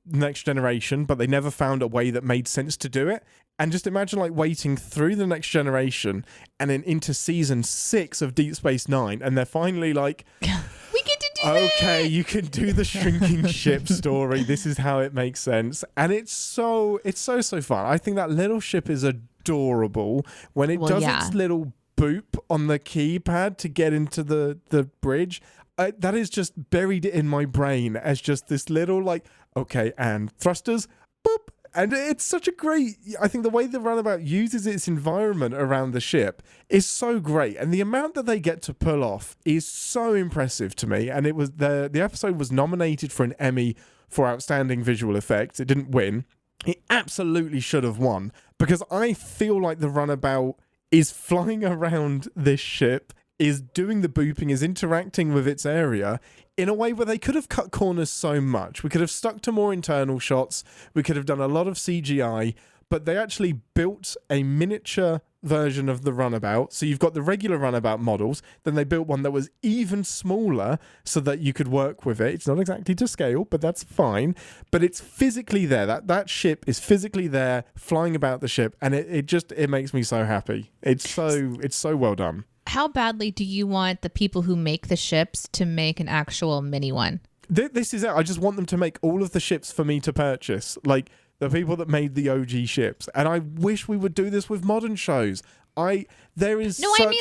Speaker 1: Next Generation, but they never found a way that made sense to do it. And just imagine like waiting through the Next Generation and then into season 6 of Deep Space Nine, and they're finally like,
Speaker 2: we get to do
Speaker 1: okay, you can do the shrinking ship story. This is how it makes sense. And it's so fun. I think that little ship is adorable when it does its little boop on the keypad to get into the bridge. That is just buried in my brain as just this little like, okay, and thrusters, boop. And it's such a great, I think the way the runabout uses its environment around the ship is so great. And the amount that they get to pull off is so impressive to me. And it was the episode was nominated for an Emmy for Outstanding Visual Effects. It didn't win. It absolutely should have won because I feel like the runabout is flying around this ship, is doing the booping, is interacting with its area in a way where they could have cut corners so much. We could have stuck to more internal shots. We could have done a lot of CGI, but they actually built a miniature version of the runabout. So you've got the regular runabout models. Then they built one that was even smaller so that you could work with it. It's not exactly to scale, but that's fine. But it's physically there. That ship is physically there, flying about the ship, and it makes me so happy. It's so well done.
Speaker 2: How badly do you want the people who make the ships to make an actual mini one?
Speaker 1: This is it. I just want them to make all of the ships for me to purchase. Like the people that made the OG ships. And I wish we would do this with modern shows. I mean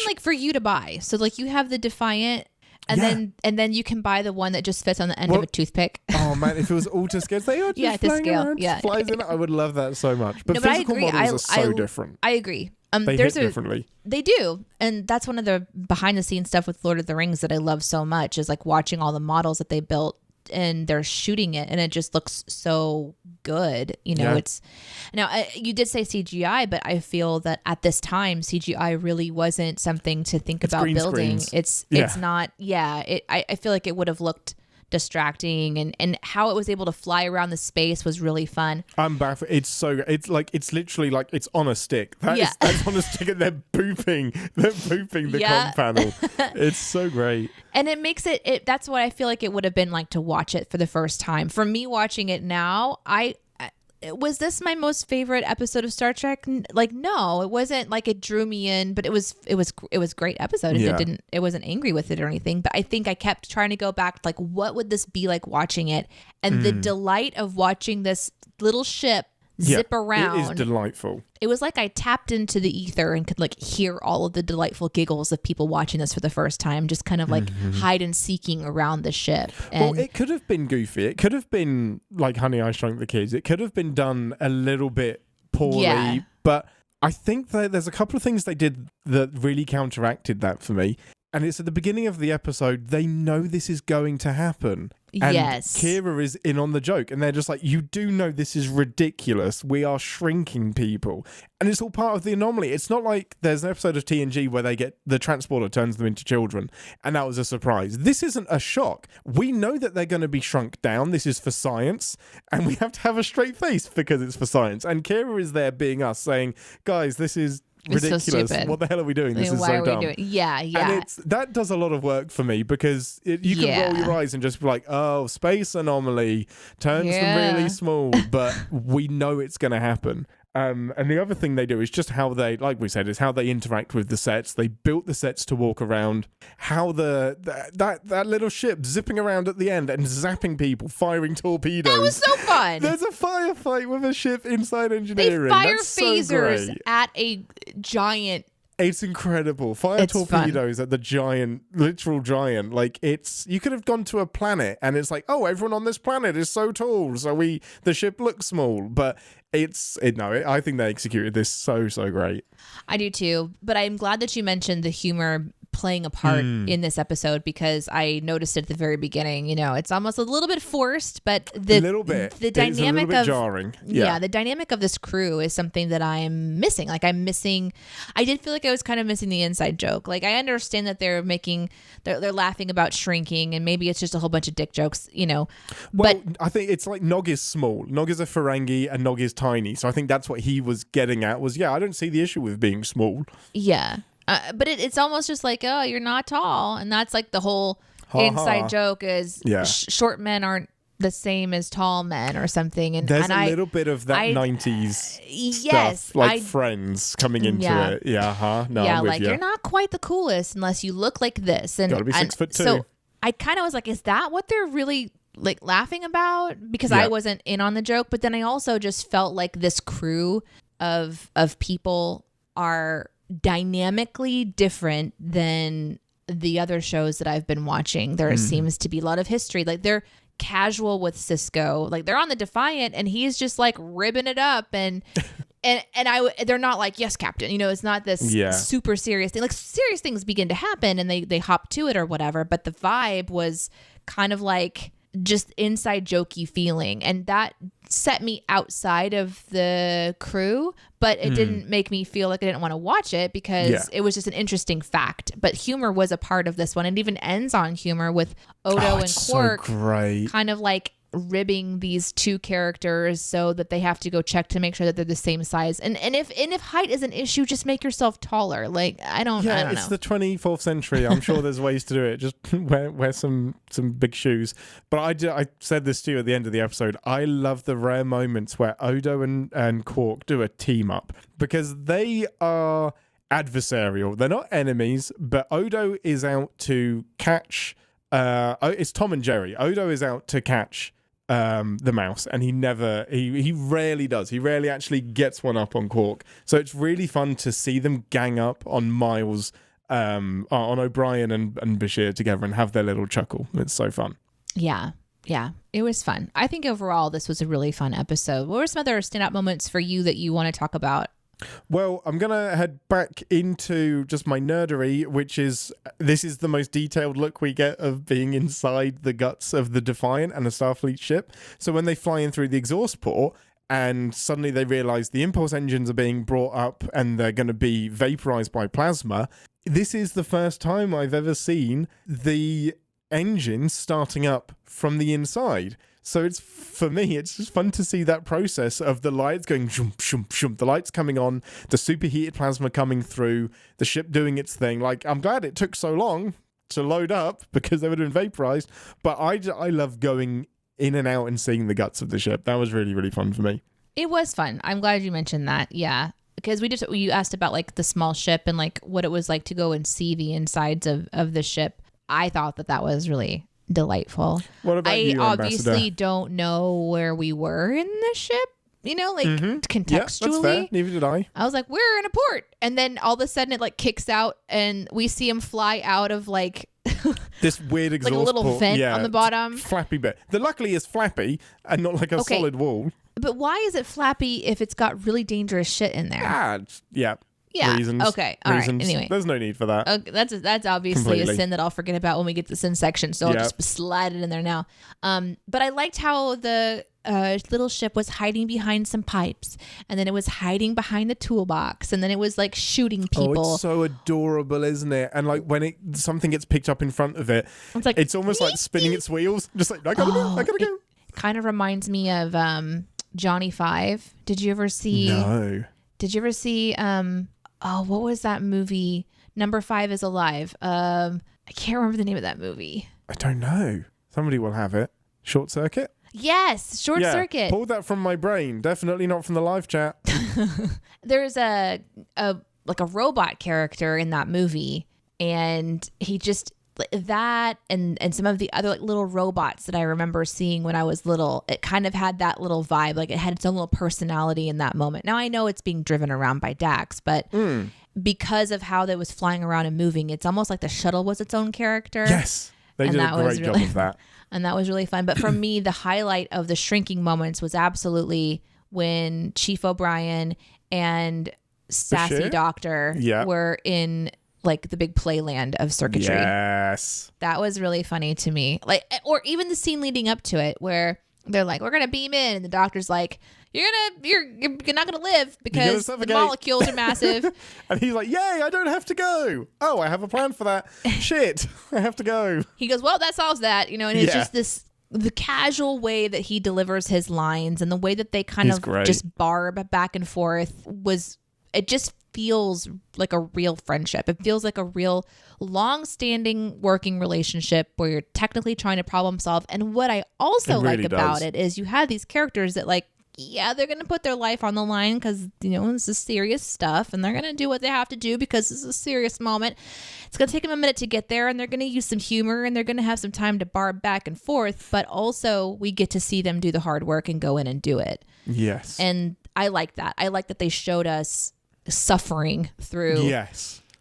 Speaker 2: like for you to buy. So like you have the Defiant and then you can buy the one that just fits on the end of a toothpick.
Speaker 1: Oh man, if it was all to scale, they are just
Speaker 2: to scale.
Speaker 1: Flies in it. I would love that so much. But
Speaker 2: I
Speaker 1: physical
Speaker 2: agree.
Speaker 1: models are so different.
Speaker 2: I agree.
Speaker 1: They hit differently.
Speaker 2: They do. And that's one of the behind the scenes stuff with Lord of the Rings that I love so much is like watching all the models that they built and they're shooting it and it just looks so good. It's now you did say CGI, but I feel that at this time CGI really wasn't something to think about building.
Speaker 1: Screens.
Speaker 2: It's not. Yeah. I feel like it would have looked distracting, and how it was able to fly around the space was really fun.
Speaker 1: I'm baffled. It's literally like it's on a stick. That's on a stick, and they're booping the com panel. It's so great.
Speaker 2: And it makes it that's what I feel like it would have been like to watch it for the first time. For me watching it now, was this my most favorite episode of Star Trek? Like, no, it wasn't. Like, it drew me in, but it was a great episode. And it wasn't angry with it or anything. But I think I kept trying to go back, like, what would this be like watching it? And the delight of watching this little ship zip around.
Speaker 1: It is delightful.
Speaker 2: It was like I tapped into the ether and could like hear all of the delightful giggles of people watching this for the first time, just kind of like hide and seeking around the ship. And
Speaker 1: it could have been goofy. It could have been like Honey, I Shrunk the Kids. It could have been done a little bit poorly, but I think that there's a couple of things they did that really counteracted that for me. And it's at the beginning of the episode, they know this is going to happen. And Kira is in on the joke. And they're just like, you do know this is ridiculous. We are shrinking people. And it's all part of the anomaly. It's not like there's an episode of TNG where the transporter turns them into children. And that was a surprise. This isn't a shock. We know that they're going to be shrunk down. This is for science. And we have to have a straight face because it's for science. And Kira is there being us saying, guys, this is ridiculous.
Speaker 2: So
Speaker 1: what the hell are we doing? This is so dumb.
Speaker 2: Yeah.
Speaker 1: And that does a lot of work for me because you can roll your eyes and just be like, oh, space anomaly turns them really small, but we know it's going to happen. And the other thing they do is just how they, like we said, is how they interact with the sets. They built the sets to walk around. How that little ship zipping around at the end and zapping people, firing torpedoes.
Speaker 2: That was so fun.
Speaker 1: There's a firefight with a ship inside engineering.
Speaker 2: They fire
Speaker 1: That's
Speaker 2: phasers
Speaker 1: so great.
Speaker 2: at a giant.
Speaker 1: It's incredible. Fire torpedoes at the giant, literal giant. Like you could have gone to a planet and it's like, oh, everyone on this planet is so tall, so the ship looks small. But I think they executed this so great.
Speaker 2: I do too. But I'm glad that you mentioned the humor playing a part in this episode because I noticed it at the very beginning. It's almost a little bit forced, but the dynamic
Speaker 1: it's a little bit jarring.
Speaker 2: Yeah, the dynamic of this crew is something that I'm missing. Like I did feel like I was kind of missing the inside joke. Like I understand that they're laughing about shrinking and maybe it's just a whole bunch of dick jokes,
Speaker 1: Well,
Speaker 2: but
Speaker 1: I think it's like Nog is small. Nog is a Ferengi and Nog is tiny. So I think that's what he was getting at was, I don't see the issue with being small.
Speaker 2: Yeah. But it's almost just like, oh, you're not tall. And that's like the whole inside joke is short men aren't the same as tall men or something. And
Speaker 1: there's a little bit of that 90s stuff, like Friends coming into it. Yeah, no, I'm with
Speaker 2: like
Speaker 1: you.
Speaker 2: You're not quite the coolest unless you look like this. And
Speaker 1: gotta be 6'2".
Speaker 2: So I kind of was like, is that what they're really like laughing about? Because I wasn't in on the joke. But then I also just felt like this crew of people are dynamically different than the other shows that I've been watching. There seems to be a lot of history. Like they're casual with Cisco. Like they're on the Defiant and he's just like ribbing it up and they're not like, yes, Captain. It's not this super serious thing. Like serious things begin to happen and they hop to it or whatever. But the vibe was kind of like just inside jokey feeling. And that set me outside of the crew, but it didn't make me feel like I didn't want to watch it because it was just an interesting fact. But humor was a part of this one. It even ends on humor with Odo and Quark kind of like ribbing these two characters so that they have to go check to make sure that they're the same size. And if height is an issue, just make yourself taller. Like I don't know.
Speaker 1: It's the 24th century. I'm sure there's ways to do it. Just wear some big shoes. But I said this to you at the end of the episode. I love the rare moments where Odo and Quark do a team up because they are adversarial. They're not enemies, but Odo is out to catch it's Tom and Jerry. Odo is out to catch the mouse, and he rarely does. He rarely actually gets one up on Quark. So it's really fun to see them gang up on Miles, on O'Brien and Bashir together and have their little chuckle. It's so fun.
Speaker 2: Yeah, it was fun. I think overall this was a really fun episode. What were some other standout moments for you that you want to talk about?
Speaker 1: Well, I'm going to head back into just my nerdery, which is this is the most detailed look we get of being inside the guts of the Defiant and a Starfleet ship. So when they fly in through the exhaust port and suddenly they realize the impulse engines are being brought up and they're going to be vaporized by plasma, this is the first time I've ever seen the engine starting up from the inside. So for me, it's just fun to see that process of the lights going shoom, shoom, shoom, the lights coming on, the superheated plasma coming through, the ship doing its thing. Like, I'm glad it took so long to load up because they would have been vaporized. But I love going in and out and seeing the guts of the ship. That was really, really fun for me.
Speaker 2: It was fun. I'm glad you mentioned that. Yeah. Because you asked about like the small ship and like what it was like to go and see the insides of the ship. I thought that was really delightful.
Speaker 1: What about you,
Speaker 2: obviously
Speaker 1: Ambassador?
Speaker 2: don't know where we were in the ship, like contextually.
Speaker 1: Yeah, that's fair. Neither did I.
Speaker 2: I was like, we're in a port. And then all of a sudden it like kicks out and we see him fly out of like
Speaker 1: this weird exhaust
Speaker 2: like a little
Speaker 1: port.
Speaker 2: vent on the bottom.
Speaker 1: Flappy bit. The luckily is flappy and not like a solid wall.
Speaker 2: But why is it flappy if it's got really dangerous shit in there?
Speaker 1: Yeah. Reasons.
Speaker 2: Okay. All right. Anyway.
Speaker 1: There's no need for that.
Speaker 2: Okay, that's obviously
Speaker 1: Completely.
Speaker 2: a sin that I'll forget about when we get to the sin section. So I'll just slide it in there now. But I liked how the little ship was hiding behind some pipes, and then it was hiding behind the toolbox, and then it was like shooting people.
Speaker 1: Oh, it's so adorable, isn't it? And like when something gets picked up in front of it, it's almost like spinning its wheels. Just like, I gotta go.
Speaker 2: It kind of reminds me of Johnny Five. Did you ever see?
Speaker 1: No.
Speaker 2: Did you ever see? What was that movie? Number 5 is Alive. I can't remember the name of that movie.
Speaker 1: I don't know. Somebody will have it. Short Circuit?
Speaker 2: Yes, Short Circuit.
Speaker 1: Pulled that from my brain. Definitely not from the live chat.
Speaker 2: There's a robot character in that movie, and he just that and some of the other like little robots that I remember seeing when I was little, it kind of had that little vibe, like it had its own little personality in that moment. Now I know it's being driven around by Dax, but because of how that was flying around and moving, it's almost like the shuttle was its own character.
Speaker 1: Yes, they did a great job of that.
Speaker 2: And that was really fun. But for me, the highlight of the shrinking moments was absolutely when Chief O'Brien and Sassy Doctor were in like the big playland of circuitry.
Speaker 1: Yes.
Speaker 2: That was really funny to me. Like, or even the scene leading up to it where they're like, we're going to beam in. And the doctor's like, you're not going to live because the molecules are massive.
Speaker 1: And he's like, yay, I don't have to go. Oh, I have a plan for that. Shit, I have to go.
Speaker 2: He goes, well, that solves that. And it's just the casual way that he delivers his lines and the way that they kind of just barb back and forth it just feels like a real friendship. It feels like a real long-standing working relationship where you're technically trying to problem solve. And what I also like about it is you have these characters that like, they're going to put their life on the line because, this is serious stuff and they're going to do what they have to do because this is a serious moment. It's going to take them a minute to get there and they're going to use some humor and they're going to have some time to barb back and forth. But also we get to see them do the hard work and go in and do it.
Speaker 1: Yes.
Speaker 2: And I like that. I like that they showed us suffering through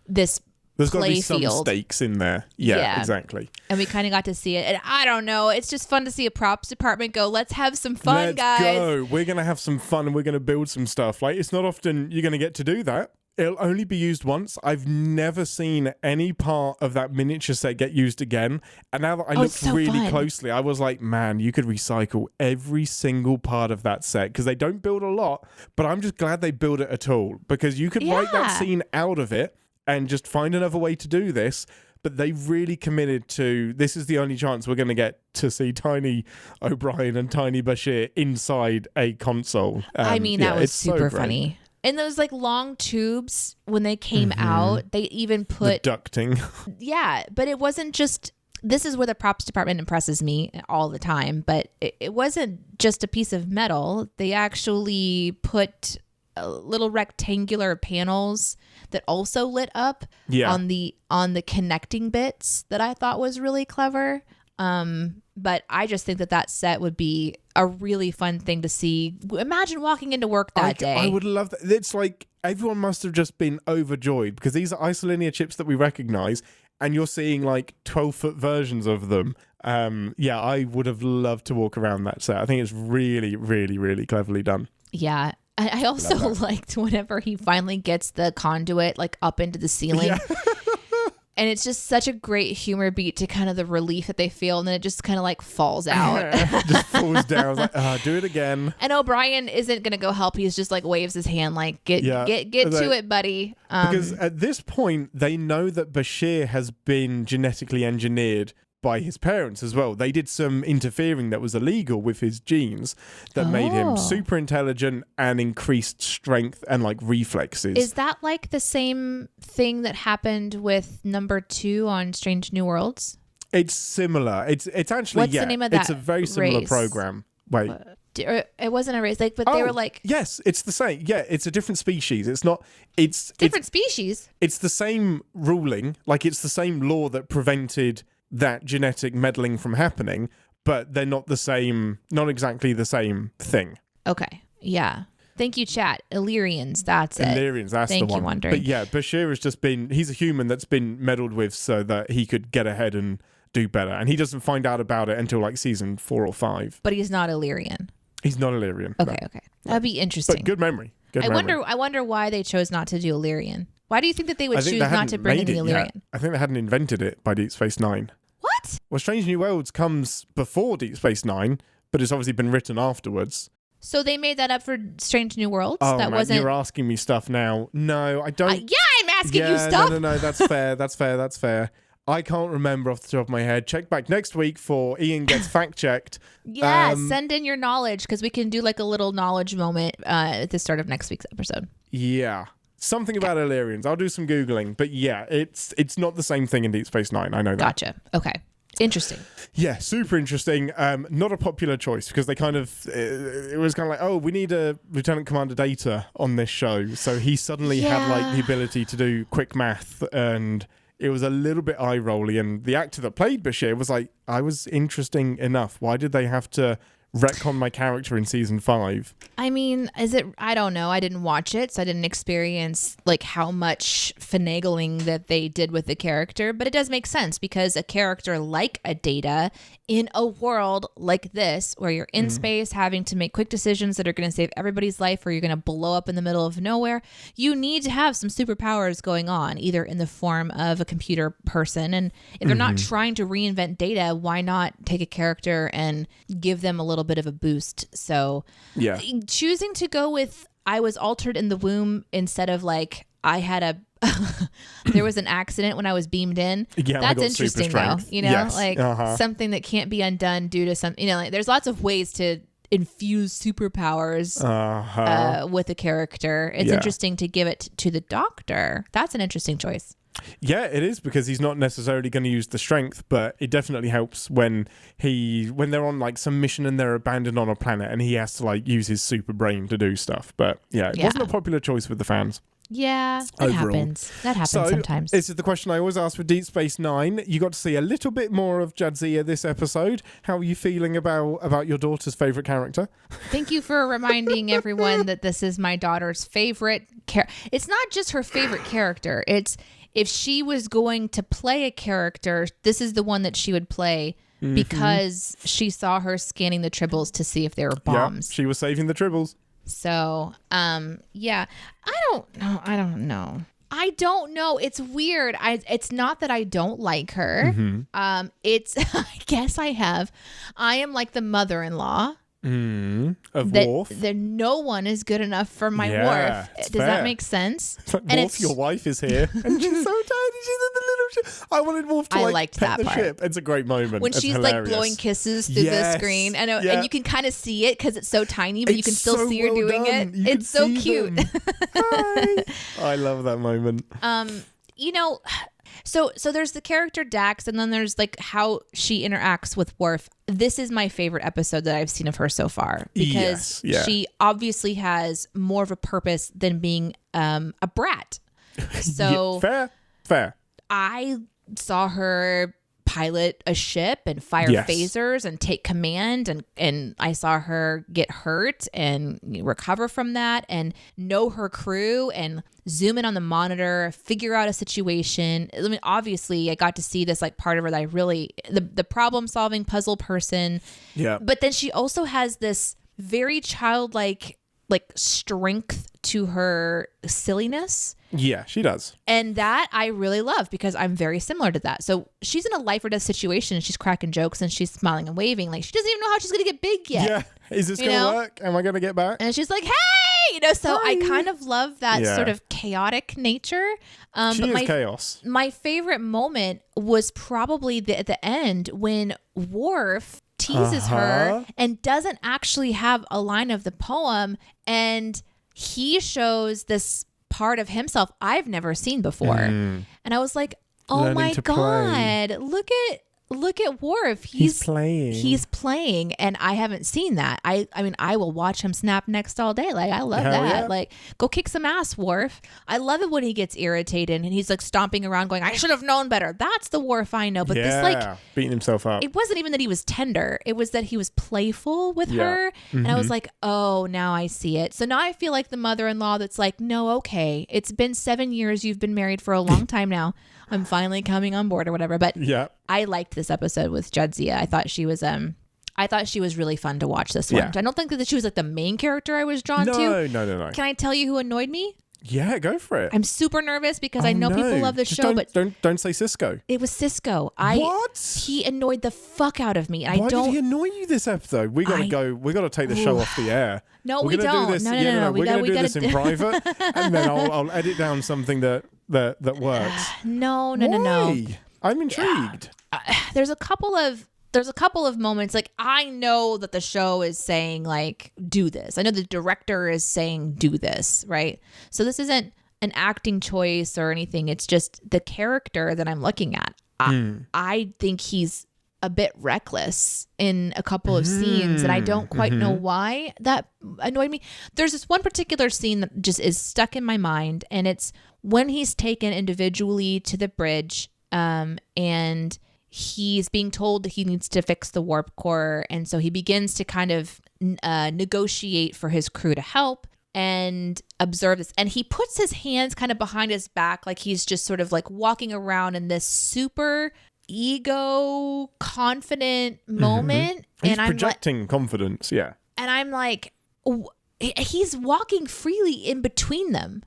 Speaker 2: this
Speaker 1: There's got to be some
Speaker 2: field.
Speaker 1: stakes in there. Yeah, exactly.
Speaker 2: And we kind of got to see it. And I don't know. It's just fun to see a props department go, let's have some fun, guys.
Speaker 1: Let's go. We're going to have some fun and we're going to build some stuff. Like, it's not often you're going to get to do that. It'll only be used once. I've never seen any part of that miniature set get used again. And now that I looked really closely, I was like, man, you could recycle every single part of that set because they don't build a lot. But I'm just glad they build it at all because you could write that scene out of it and just find another way to do this. But they really committed to, this is the only chance we're going to get to see Tiny O'Brien and Tiny Bashir inside a console.
Speaker 2: That was super funny. And those like long tubes, when they came out, they even put
Speaker 1: the ducting.
Speaker 2: But it wasn't just, this is where the props department impresses me all the time, but it wasn't just a piece of metal. They actually put little rectangular panels that also lit up on the connecting bits that I thought was really clever. But I just think that set would be a really fun thing to see. Imagine walking into work that day.
Speaker 1: I would love that. It's like everyone must have just been overjoyed because these are isolinear chips that we recognize and you're seeing like 12-foot versions of them. I would have loved to walk around that set. I think it's really, really, really cleverly done.
Speaker 2: Yeah. I also liked whenever he finally gets the conduit like up into the ceiling. Yeah. And it's just such a great humor beat to kind of the relief that they feel. And then it just kind of like falls out.
Speaker 1: Just falls down. I was like, do it again.
Speaker 2: And O'Brien isn't going to go help. He's just like waves his hand like, get to it, buddy.
Speaker 1: Because at this point, they know that Bashir has been genetically engineered by his parents as well. They did some interfering that was illegal with his genes that made him super intelligent and increased strength and like reflexes.
Speaker 2: Is that like the same thing that happened with number 2 on Strange New Worlds?
Speaker 1: It's similar. It's actually,
Speaker 2: What's the name of that
Speaker 1: it's a very similar
Speaker 2: race?
Speaker 1: program. Wait.
Speaker 2: It wasn't a race, like, but they were like...
Speaker 1: Yes, it's the same. Yeah, it's a different species. It's not...
Speaker 2: Different species?
Speaker 1: It's the same ruling. Like, it's the same law that prevented that genetic meddling from happening, but they're not the same... Not exactly the same thing.
Speaker 2: Okay. Yeah. Thank you, chat. Illyrians, that's it.
Speaker 1: Illyrians, that's
Speaker 2: Thank
Speaker 1: the one.
Speaker 2: you, wondering.
Speaker 1: But yeah, Bashir has just been... He's a human that's been meddled with so that he could get ahead and do better. And he doesn't find out about it until like season 4 or 5.
Speaker 2: But he's not Illyrian.
Speaker 1: He's not Illyrian.
Speaker 2: Okay,
Speaker 1: no.
Speaker 2: Okay. That'd be interesting.
Speaker 1: But good memory. I
Speaker 2: wonder why they chose not to do Illyrian. Why do you think that they would choose not to bring in the Illyrian?
Speaker 1: Yet. I think they hadn't invented it by Deep Space Nine.
Speaker 2: What?
Speaker 1: Well, Strange New Worlds comes before Deep Space Nine, but it's obviously been written afterwards.
Speaker 2: So they made that up for Strange New Worlds?
Speaker 1: Oh,
Speaker 2: that
Speaker 1: man,
Speaker 2: wasn't...
Speaker 1: you're asking me stuff now. No, I don't...
Speaker 2: I'm asking you stuff.
Speaker 1: No, that's fair. That's fair. I can't remember off the top of my head. Check back next week for Ian Gets Fact Checked.
Speaker 2: Yeah, send in your knowledge because we can do like a little knowledge moment at the start of next week's episode.
Speaker 1: Yeah. Something about Illyrians. I'll do some Googling. But yeah, it's not the same thing in Deep Space Nine. I know that.
Speaker 2: Gotcha. Okay. Interesting.
Speaker 1: Yeah, super interesting. Not a popular choice because they kind of... It was kind of like, oh, we need a Lieutenant Commander Data on this show. So he suddenly had like the ability to do quick math and... It was a little bit eye-rolly, and the actor that played Bashir was like, I was interesting enough. Why did they have to retcon my character in season 5?
Speaker 2: I mean, I don't know. I didn't watch it, so I didn't experience like how much finagling that they did with the character, but it does make sense because a character like a Data in a world like this, where you're in space having to make quick decisions that are going to save everybody's life or you're going to blow up in the middle of nowhere, you need to have some superpowers going on, either in the form of a computer person. And if they're not trying to reinvent Data, why not take a character and give them a little bit of a boost? So
Speaker 1: yeah,
Speaker 2: choosing to go with I was altered in the womb instead of like I had a there was an accident when I was beamed in.
Speaker 1: Yeah,
Speaker 2: that's interesting though. You know,
Speaker 1: yes.
Speaker 2: like something that can't be undone due to some. You know, like there's lots of ways to infuse superpowers with a character. It's interesting to give it to the Doctor. That's an interesting choice.
Speaker 1: Yeah, it is because he's not necessarily going to use the strength, but it definitely helps when they're on like some mission and they're abandoned on a planet and he has to like use his super brain to do stuff. But yeah, it wasn't a popular choice with the fans.
Speaker 2: Yeah, it happens. That happens sometimes.
Speaker 1: This is the question I always ask for Deep Space Nine. You got to see a little bit more of Jadzia this episode. How are you feeling about your daughter's favorite character?
Speaker 2: Thank you for reminding everyone that this is my daughter's favorite character. It's not just her favorite character. It's if she was going to play a character, this is the one that she would play because she saw her scanning the tribbles to see if there were bombs.
Speaker 1: Yeah, she was saving the tribbles.
Speaker 2: So, yeah, I don't know. It's weird. It's not that I don't like her. It's, I guess I am like the mother-in-law.
Speaker 1: Of
Speaker 2: that,
Speaker 1: Worf.
Speaker 2: That no one is good enough for my Worf. Does that make sense?
Speaker 1: It's like, Worf, your wife is here. And she's so tiny. She's in the little ship. I wanted Worf to
Speaker 2: liked
Speaker 1: pet
Speaker 2: that
Speaker 1: the
Speaker 2: part.
Speaker 1: ship. It's a great moment.
Speaker 2: When she's
Speaker 1: hilarious.
Speaker 2: like blowing kisses through the screen. And you can kind of see it because it's so tiny, but you can still see her doing it. It's so cute.
Speaker 1: I love that moment.
Speaker 2: You know... So there's the character Dax, and then there's like how she interacts with Worf. This is my favorite episode that I've seen of her so far because she obviously has more of a purpose than being a brat. So
Speaker 1: fair.
Speaker 2: I saw her pilot a ship and fire phasers and take command, and I saw her get hurt and recover from that and know her crew and zoom in on the monitor, figure out a situation. I mean, obviously I got to see this like part of her that I really the problem solving puzzle person. Yeah. But then she also has this very childlike like strength to her silliness.
Speaker 1: Yeah, she does.
Speaker 2: And that I really love because I'm very similar to that. So she's in a life or death situation and she's cracking jokes and she's smiling and waving. Like she doesn't even know how she's going to get big yet.
Speaker 1: Yeah. Is this going to work? Am I going to get back?
Speaker 2: And she's like, hey, So I kind of love that sort of chaotic nature.
Speaker 1: She is chaos.
Speaker 2: My favorite moment was probably at the end when Worf teases her and doesn't actually have a line of the poem, and he shows this part of himself I've never seen before. And I was like, oh
Speaker 1: Learning
Speaker 2: my
Speaker 1: to
Speaker 2: God,
Speaker 1: play.
Speaker 2: look at Worf. He's playing, and I haven't seen that. I mean, I will watch him snap next all day. Like, I love
Speaker 1: Hell
Speaker 2: that.
Speaker 1: yeah.
Speaker 2: Like, go kick some ass, Worf. I love it when he gets irritated and he's like stomping around going, I should have known better. That's the Worf I know. But this, like,
Speaker 1: beating himself up.
Speaker 2: it wasn't even that he was tender. It was that he was playful with her. And I was like, oh, now I see it. So now I feel like the mother-in-law that's like, no, okay. It's been 7 years. You've been married for a long time now. I'm finally coming on board or whatever. But I liked this episode with Jadzia. I thought she was really fun to watch this one. I don't think that she was like the main character I was drawn to.
Speaker 1: No.
Speaker 2: Can I tell you who annoyed me?
Speaker 1: Yeah, go for it.
Speaker 2: I'm super nervous because I know people love the show, but
Speaker 1: don't say Cisco.
Speaker 2: it was Cisco.
Speaker 1: What?
Speaker 2: He annoyed the fuck out of me. And
Speaker 1: Why did he annoy you this episode? We gotta go. We gotta take the show off the air.
Speaker 2: No,
Speaker 1: We're
Speaker 2: we
Speaker 1: gonna
Speaker 2: don't.
Speaker 1: Do this,
Speaker 2: No.
Speaker 1: We're gonna do this in private, and then I'll edit down something that works.
Speaker 2: No.
Speaker 1: Why? I'm intrigued.
Speaker 2: There's a couple of moments, like, I know that the show is saying, like, do this. I know the director is saying do this, right? So this isn't an acting choice or anything. It's just the character that I'm looking at. I think he's a bit reckless in a couple of scenes, and I don't quite know why that annoyed me. There's this one particular scene that just is stuck in my mind, and it's when he's taken individually to the bridge, and he's being told that he needs to fix the warp core. And so he begins to kind of negotiate for his crew to help and observe this. And he puts his hands kind of behind his back, like he's just sort of like walking around in this super ego confident moment.
Speaker 1: He's
Speaker 2: And
Speaker 1: projecting confidence. Yeah.
Speaker 2: And I'm like, he's walking freely in between them.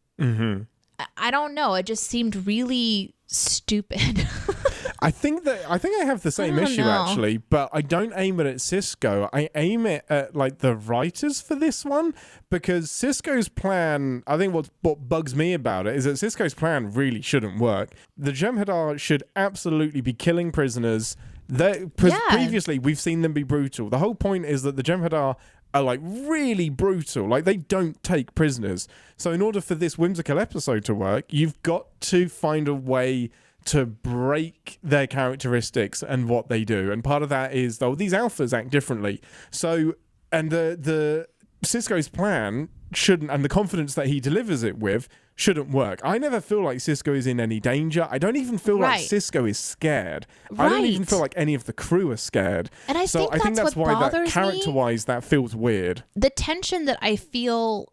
Speaker 2: I don't know. It just seemed really stupid.
Speaker 1: I think I have the same issue actually, but I don't aim it at Cisco. I aim it at like the writers for this one, because Cisco's plan, I think what bugs me about it is that Cisco's plan really shouldn't work. The Jem'Hadar should absolutely be killing prisoners. Previously, we've seen them be brutal. The whole point is that the Jem'Hadar are like really brutal. Like, they don't take prisoners. So in order for this whimsical episode to work, you've got to find a way to break their characteristics and what they do. And part of that is, though, these alphas act differently. So, and the Cisco's plan shouldn't, and the confidence that he delivers it with shouldn't work. I never feel like Cisco is in any danger. I don't even feel like Cisco is scared. I don't even feel like any of the crew are scared.
Speaker 2: And I think that's
Speaker 1: why
Speaker 2: bothers
Speaker 1: that character-wise that feels weird.
Speaker 2: The tension that I feel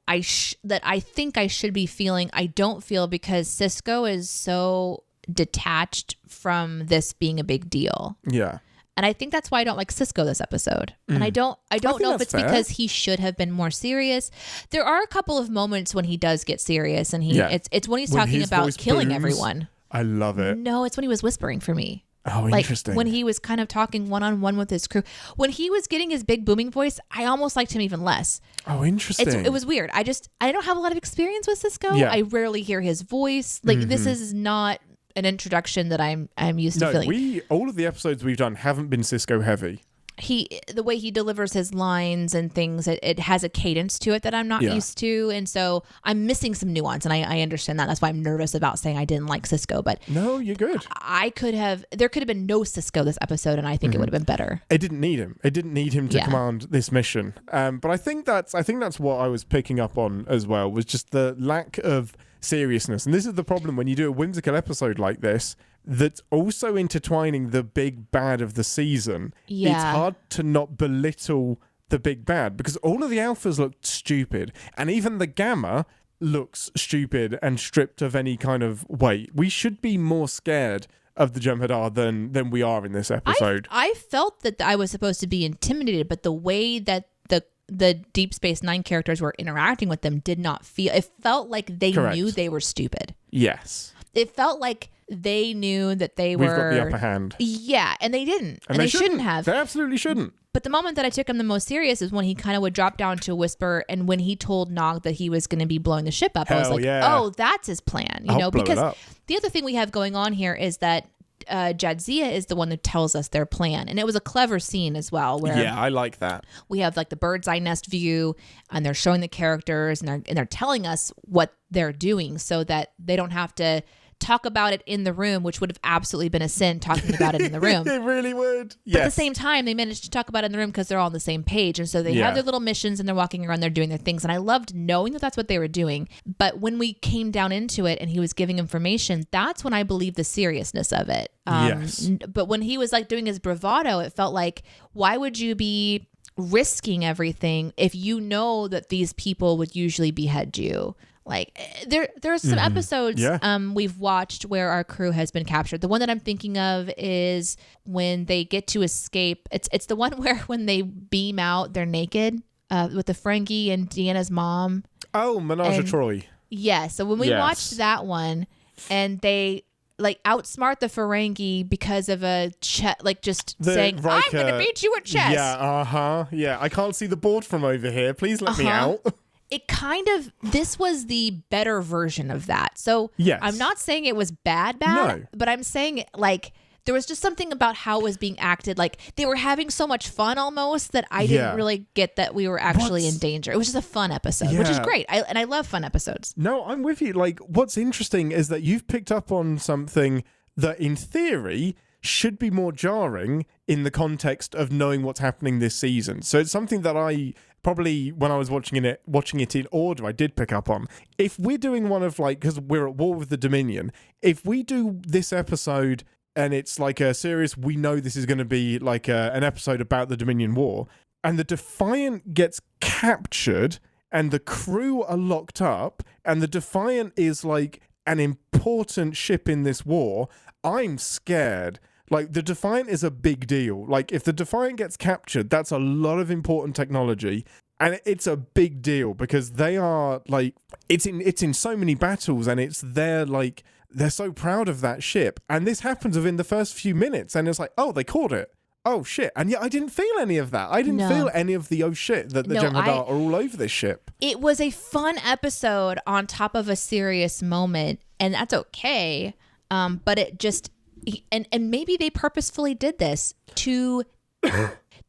Speaker 2: that I think I should be feeling, I don't feel, because Cisco is so detached from this being a big deal.
Speaker 1: Yeah.
Speaker 2: And I think that's why I don't like Cisco this episode. And I don't know if it's because he should have been more serious. There are a couple of moments when he does get serious, and it's when he's talking about killing everyone.
Speaker 1: I love it.
Speaker 2: No, it's when he was whispering for me.
Speaker 1: Oh,
Speaker 2: like,
Speaker 1: interesting.
Speaker 2: When he was kind of talking one-on-one with his crew. When he was getting his big booming voice, I almost liked him even less.
Speaker 1: Oh, interesting.
Speaker 2: It was weird. I don't have a lot of experience with Cisco.
Speaker 1: Yeah.
Speaker 2: I rarely hear his voice. Like, this is not an introduction that I'm used to feeling.
Speaker 1: All of the episodes we've done haven't been Cisco heavy.
Speaker 2: The way he delivers his lines and things, it has a cadence to it that I'm not used to, and so I'm missing some nuance, and I understand that. That's why I'm nervous about saying I didn't like Cisco. But
Speaker 1: no, you're good.
Speaker 2: There could have been no Cisco this episode, and I think it would have been better.
Speaker 1: It didn't need him. It didn't need him to command this mission. But I think that's what I was picking up on as well, was just the lack of seriousness. And this is the problem when you do a whimsical episode like this that's also intertwining the big bad of the season. It's hard to not belittle the big bad, because all of the alphas look stupid, and even the gamma looks stupid and stripped of any kind of weight. We should be more scared of the Jem'Hadar than we are in this episode.
Speaker 2: I felt that I was supposed to be intimidated, but the way that the Deep Space Nine characters were interacting with them did not feel. It felt like they knew they were stupid.
Speaker 1: Yes.
Speaker 2: It felt like they knew that they
Speaker 1: We've
Speaker 2: were.
Speaker 1: got the upper hand.
Speaker 2: Yeah, and they didn't, and they shouldn't have.
Speaker 1: They absolutely shouldn't.
Speaker 2: But the moment that I took him the most serious is when he kind of would drop down to a whisper, and when he told Nog that he was going to be blowing the ship up, I was like, oh, that's his plan, you know? Because the other thing we have going on here is that Jadzia is the one that tells us their plan, and it was a clever scene as well. Where
Speaker 1: I like that.
Speaker 2: We have like the bird's eye nest view, and they're showing the characters, and they're telling us what they're doing, so that they don't have to talk about it in the room, which would have absolutely been a sin talking about it in the room.
Speaker 1: It really would.
Speaker 2: But at the same time, they managed to talk about it in the room because they're all on the same page. And so they have their little missions and they're walking around, they're doing their things. And I loved knowing that that's what they were doing. But when we came down into it and he was giving information, that's when I believed the seriousness of it. But when he was like doing his bravado, it felt like, why would you be risking everything if you know that these people would usually behead you? Like there's some episodes we've watched where our crew has been captured. The one that I'm thinking of is when they get to escape. It's the one where when they beam out, they're naked with the Ferengi and Deanna's mom.
Speaker 1: Oh, Menage a Troy.
Speaker 2: Yeah. So when we watched that one, and they like outsmart the Ferengi because of a saying, I'm going to beat you at chess.
Speaker 1: Yeah. I can't see the board from over here. Please let me out.
Speaker 2: It kind of, this was the better version of that. So I'm not saying it was bad, but I'm saying like there was just something about how it was being acted. Like they were having so much fun almost that I didn't really get that we were actually in danger. It was just a fun episode, which is great. I love fun episodes.
Speaker 1: No, I'm with you. Like what's interesting is that you've picked up on something that in theory should be more jarring in the context of knowing what's happening this season. So it's something that I probably, when I was watching it in order, I did pick up on. If we're doing one of like, because we're at war with the Dominion, if we do this episode and it's like a series, we know this is going to be like an episode about the Dominion War, and the Defiant gets captured and the crew are locked up, and the Defiant is like an important ship in this war, I'm scared. Like, the Defiant is a big deal. Like, if the Defiant gets captured, that's a lot of important technology. And it's a big deal because they are, like, it's in so many battles, and they're so proud of that ship. And this happens within the first few minutes, and it's like, oh, they caught it. Oh, shit. And yet I didn't feel any of that. I didn't feel any of the, oh, shit, that the Jem'Hadar are all over this ship.
Speaker 2: It was a fun episode on top of a serious moment, and that's okay. But it just... And maybe they purposefully did this to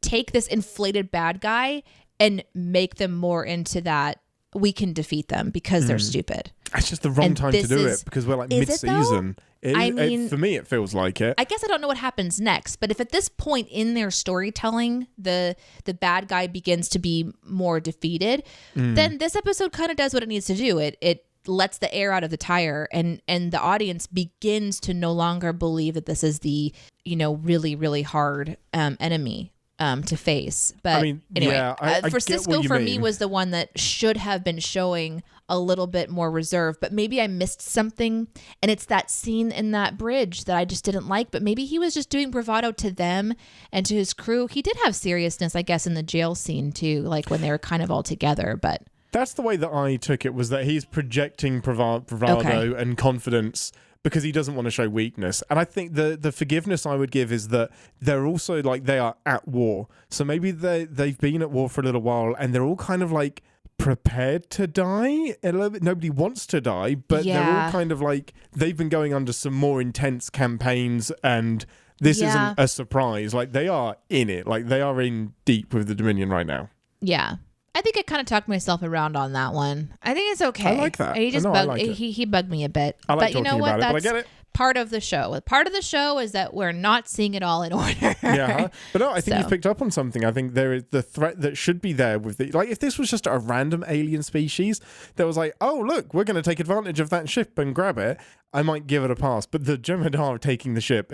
Speaker 2: take this inflated bad guy and make them more into that we can defeat them because they're stupid.
Speaker 1: It's just the wrong time to do it because we're like mid-season. For me, it feels like it.
Speaker 2: I guess I don't know what happens next, but if at this point in their storytelling, the bad guy begins to be more defeated, then this episode kind of does what it needs to do. It lets the air out of the tire, and the audience begins to no longer believe that this is the really, really hard enemy to face. But anyway,
Speaker 1: for
Speaker 2: Cisco, for me, was the one that should have been showing a little bit more reserve, but maybe I missed something, and it's that scene in that bridge that I just didn't like. But maybe he was just doing bravado to them and to his crew. He did have seriousness, I guess, in the jail scene too, like when they were kind of all together, but
Speaker 1: that's the way that I took it, was that he's projecting bravado and confidence because he doesn't want to show weakness. And I think the forgiveness I would give is that they're also like, they are at war. So maybe they've been at war for a little while and they're all kind of like prepared to die a little bit. Nobody wants to die, but they're all kind of like, they've been going under some more intense campaigns, and this isn't a surprise. Like, they are in it. Like, they are in deep with the Dominion right now.
Speaker 2: Yeah. I think I kind of talked myself around on that one. I think it's okay.
Speaker 1: I like that.
Speaker 2: He just he bugged me a bit.
Speaker 1: I like talking about it, but I get it.
Speaker 2: Part of the show. Part of the show is that we're not seeing it all in order.
Speaker 1: Yeah, but no, I think you've picked up on something. I think there is the threat that should be there with the, like, if this was just a random alien species that was like, oh look, we're going to take advantage of that ship and grab it, I might give it a pass. But the Jem'Hadar taking the ship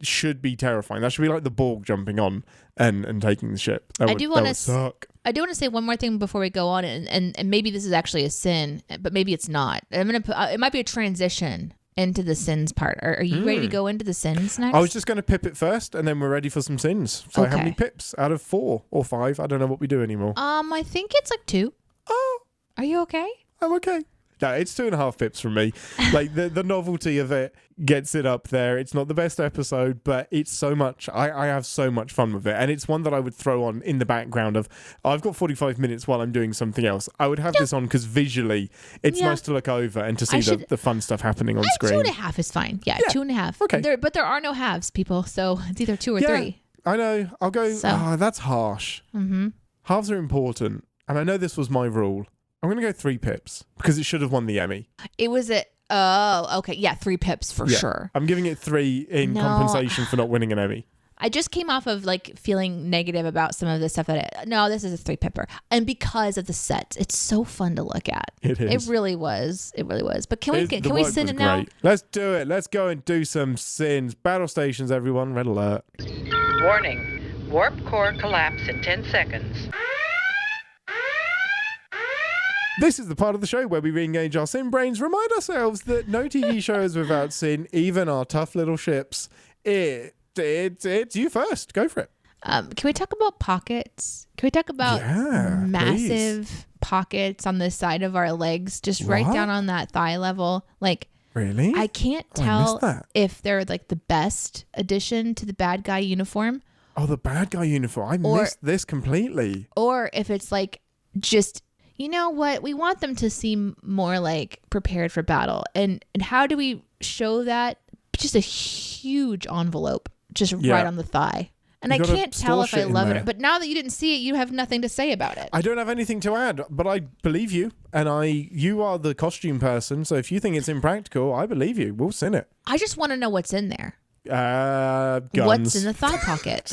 Speaker 1: should be terrifying. That should be like the Borg jumping on and taking the ship. That would suck.
Speaker 2: I do want to say one more thing before we go on, and maybe this is actually a sin, but maybe it's not. It might be a transition into the sins part. Are you ready to go into the sins next?
Speaker 1: I was just going to pip it first, and then we're ready for some sins. So how many pips out of 4 or 5? I don't know what we do anymore.
Speaker 2: I think it's like 2.
Speaker 1: Oh,
Speaker 2: are you okay?
Speaker 1: I'm okay. No, it's 2.5 pips from me. Like the novelty of it gets it up there. It's not the best episode, but it's so much. I have so much fun with it, and it's one that I would throw on in the background of. I've got 45 minutes while I'm doing something else. I would have this on because visually, it's nice to look over and to see the fun stuff happening on screen.
Speaker 2: 2.5 is fine. Yeah, 2.5.
Speaker 1: Okay,
Speaker 2: but there are no halves, people. So it's either 2 or 3.
Speaker 1: I know. I'll go.
Speaker 2: So.
Speaker 1: That's harsh.
Speaker 2: Mm-hmm.
Speaker 1: Halves are important, and I know this was my rule. I'm going to go 3 pips because it should have won the Emmy.
Speaker 2: It was okay. Yeah, 3 pips for sure.
Speaker 1: I'm giving it 3 in compensation for not winning an Emmy.
Speaker 2: I just came off of like feeling negative about some of the stuff this is a 3 pipper. And because of the sets, it's so fun to look at.
Speaker 1: It is.
Speaker 2: It really was. But can we sin it now?
Speaker 1: Let's do it. Let's go and do some sins. Battle stations, everyone. Red alert.
Speaker 3: Warning. Warp core collapse in 10 seconds.
Speaker 1: This is the part of the show where we re-engage our sin brains, remind ourselves that no TV show is without sin, even our tough little ships. It's you first. Go for it.
Speaker 2: Can we talk about pockets? Can we talk about massive pockets on the side of our legs, just right down on that thigh level? Like,
Speaker 1: really?
Speaker 2: I can't tell if they're like the best addition to the bad guy uniform.
Speaker 1: Oh, the bad guy uniform. I missed this completely. Or
Speaker 2: if it's like just... You know what? We want them to seem more like prepared for battle. And how do we show that? Just a huge envelope just right on the thigh. And I can't tell if I love it. But now that you didn't see it, you have nothing to say about it.
Speaker 1: I don't have anything to add, but I believe you. And you are the costume person. So if you think it's impractical, I believe you. We'll sin it.
Speaker 2: I just want to know what's in there.
Speaker 1: Guns.
Speaker 2: What's in the thigh pocket?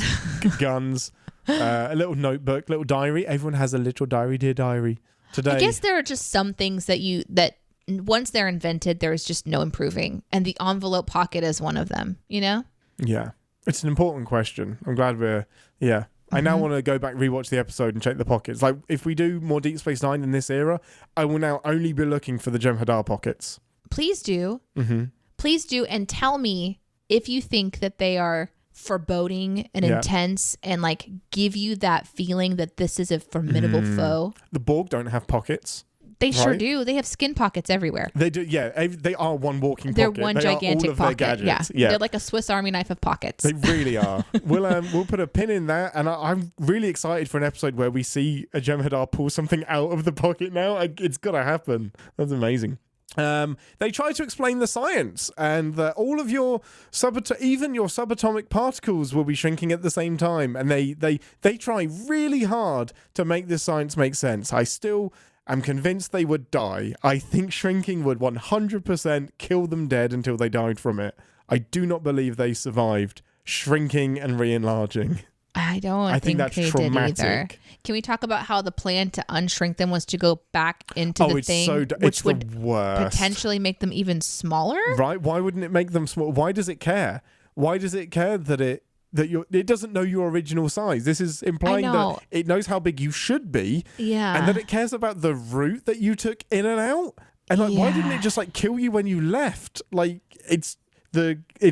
Speaker 1: Guns. A little notebook, little diary. Everyone has a little diary, dear diary. Today.
Speaker 2: I guess there are just some things that once they're invented, there is just no improving. And the envelope pocket is one of them, you know?
Speaker 1: Yeah. It's an important question. I'm glad I now want to go back, rewatch the episode and check the pockets. Like, if we do more Deep Space Nine in this era, I will now only be looking for the Jem'Hadar pockets.
Speaker 2: Please do.
Speaker 1: Mm-hmm.
Speaker 2: Please do. And tell me if you think that they are foreboding and intense and like give you that feeling that this is a formidable foe.
Speaker 1: The Borg don't have pockets.
Speaker 2: They sure do. They have skin pockets everywhere.
Speaker 1: They do. Yeah, they are one walking
Speaker 2: They're
Speaker 1: pocket.
Speaker 2: one gigantic pocket. Yeah. They're like a Swiss Army knife of pockets.
Speaker 1: They really are. We'll put a pin in that, and I'm really excited for an episode where we see a Jem'Hadar pull something out of the pocket now. It's got to happen. That's amazing. They try to explain the science and that all of your even your subatomic particles will be shrinking at the same time. And they try really hard to make this science make sense. I still am convinced they would die. I think shrinking would 100% kill them dead until they died from it. I do not believe they survived shrinking and re-enlarging.
Speaker 2: I think that's they traumatic. Did either. Can we talk about how the plan to unshrink them was to go back into the thing, which would potentially make them even smaller?
Speaker 1: Right? Why wouldn't it make them small? Why does it care? Why does it care that it doesn't know your original size? This is implying that it knows how big you should be, and that it cares about the route that you took in and out. And why didn't it just kill you when you left? It's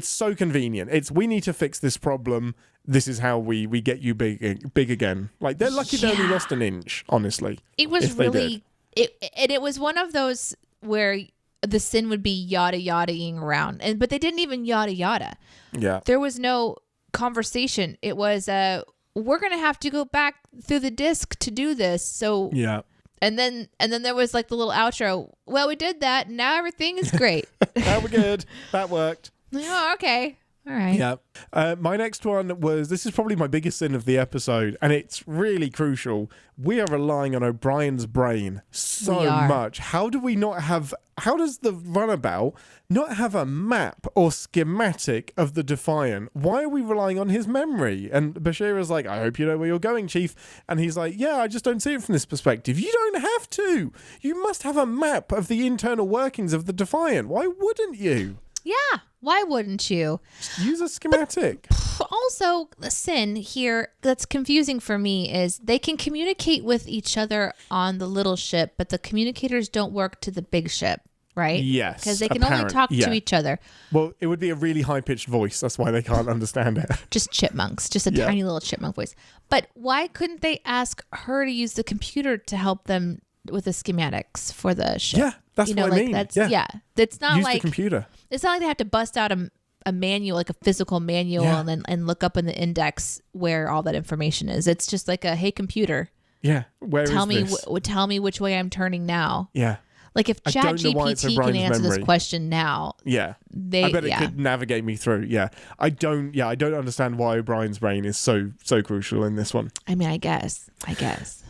Speaker 1: so convenient. We need to fix this problem. This is how we get you big again. They're lucky they only lost an inch, honestly.
Speaker 2: It was really... It was one of those where the sin would be yada-yadaing around. But they didn't even yada-yada.
Speaker 1: Yeah.
Speaker 2: There was no conversation. It was, we're going to have to go back through the disc to do this. So...
Speaker 1: Yeah.
Speaker 2: And then there was the little outro. Well, we did that. And now everything is great.
Speaker 1: Now we're good. That worked.
Speaker 2: Oh, okay. All right.
Speaker 1: Yeah. My next one this is probably my biggest sin of the episode, and it's really crucial. We are relying on O'Brien's brain so much. How does the runabout not have a map or schematic of the Defiant? Why are we relying on his memory? And Bashira's like, I hope you know where you're going, Chief. And he's like, yeah, I just don't see it from this perspective. You don't have to. You must have a map of the internal workings of the Defiant. Why wouldn't you?
Speaker 2: Yeah, why wouldn't you?
Speaker 1: Just use a schematic.
Speaker 2: But also, the sin here that's confusing for me is they can communicate with each other on the little ship, but the communicators don't work to the big ship, right?
Speaker 1: Yes.
Speaker 2: Because they can only talk to each other.
Speaker 1: Well, it would be a really high-pitched voice. That's why they can't understand it.
Speaker 2: Just chipmunks. Just a tiny little chipmunk voice. But why couldn't they ask her to use the computer to help them with the schematics for the ship?
Speaker 1: Yeah, That's
Speaker 2: you know,
Speaker 1: what I
Speaker 2: like
Speaker 1: mean.
Speaker 2: that's
Speaker 1: Yeah.
Speaker 2: It's not
Speaker 1: Use
Speaker 2: like
Speaker 1: the computer.
Speaker 2: it's not like they have to bust out a manual, like a physical manual,
Speaker 1: Yeah.
Speaker 2: and look up in the index where all that information is. It's just like a, hey computer,
Speaker 1: Yeah. Where
Speaker 2: tell
Speaker 1: is
Speaker 2: me
Speaker 1: this?
Speaker 2: tell me which way I'm turning now.
Speaker 1: Yeah.
Speaker 2: Like if
Speaker 1: I don't know why it's
Speaker 2: ChatGPT can
Speaker 1: O'Brien's
Speaker 2: answer this
Speaker 1: memory.
Speaker 2: question now,
Speaker 1: Yeah.
Speaker 2: they
Speaker 1: I bet it could navigate me through. Yeah. I don't understand why O'Brien's brain is so crucial in this one.
Speaker 2: I mean, I guess.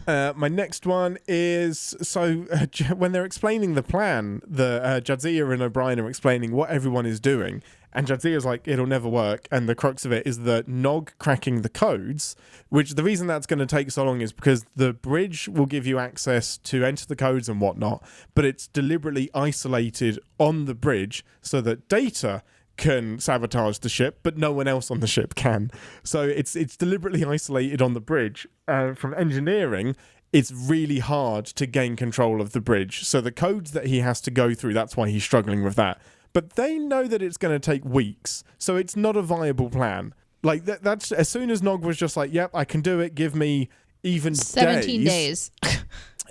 Speaker 1: My next one is when they're explaining the plan, the Jadzia and O'Brien are explaining what everyone is doing, and Jadzia's like, it'll never work, and the crux of it is the Nog cracking the codes, which the reason that's going to take so long is because the bridge will give you access to enter the codes and whatnot, but it's deliberately isolated on the bridge so that Data can sabotage the ship, but no one else on the ship can. So it's deliberately isolated on the bridge. From engineering, it's really hard to gain control of the bridge. So the codes that he has to go through, that's why he's struggling with that. But they know that it's going to take weeks, so it's not a viable plan. Like that's as soon as Nog was just like, "Yep, I can do it. Give me even
Speaker 2: 17 days."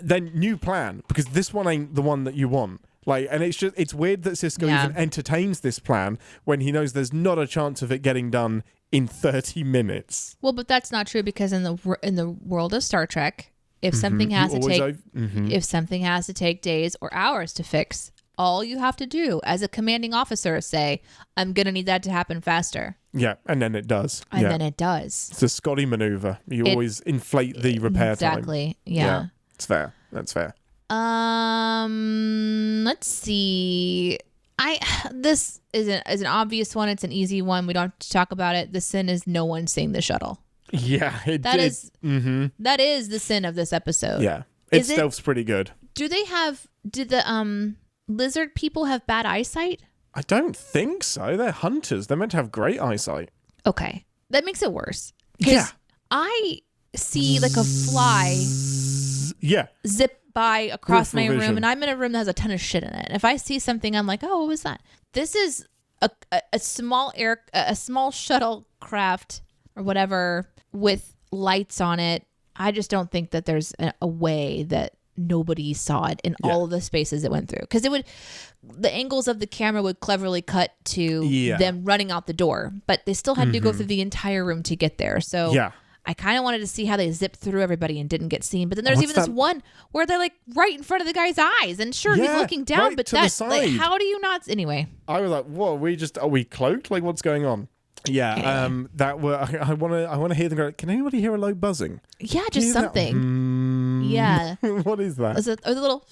Speaker 1: Then new plan, because this one ain't the one that you want. Like, and it's weird that Cisco even entertains this plan when he knows there's not a chance of it getting done in 30 minutes.
Speaker 2: Well, but that's not true, because in the world of Star Trek, if something has to take if something has to take days or hours to fix, all you have to do as a commanding officer is say, I'm going to need that to happen faster.
Speaker 1: Yeah, and then it does.
Speaker 2: And then it does.
Speaker 1: It's a Scotty maneuver. You always inflate the repair time.
Speaker 2: Exactly. Yeah.
Speaker 1: It's fair. That's fair.
Speaker 2: Let's see. This is an obvious one. It's an easy one. We don't have to talk about it. The sin is no one seeing the shuttle.
Speaker 1: Yeah,
Speaker 2: that is the sin of this episode.
Speaker 1: Yeah. Its stealth's pretty good.
Speaker 2: Did the lizard people have bad eyesight?
Speaker 1: I don't think so. They're hunters. They're meant to have great eyesight.
Speaker 2: Okay. That makes it worse.
Speaker 1: Yeah.
Speaker 2: I see like a fly zip by across my room, and I'm in a room that has a ton of shit in it. If I see something, I'm like, oh, what was that? This is a small shuttlecraft or whatever with lights on it. I just don't think that there's a way that nobody saw it in all of the spaces it went through, because the angles of the camera would cleverly cut to them running out the door, but they still had to go through the entire room to get there. So I kind of wanted to see how they zipped through everybody and didn't get seen. But then there's even this one where they're like right in front of the guy's eyes, and sure, he's looking down,
Speaker 1: right
Speaker 2: but
Speaker 1: to the
Speaker 2: that's
Speaker 1: side.
Speaker 2: like, how do you not? Anyway,
Speaker 1: I was like, "Whoa, are we cloaked? Like, what's going on?" Yeah, I want to hear them go. Can anybody hear a low buzzing?
Speaker 2: Yeah, just something. Yeah.
Speaker 1: What is that?
Speaker 2: Or the little,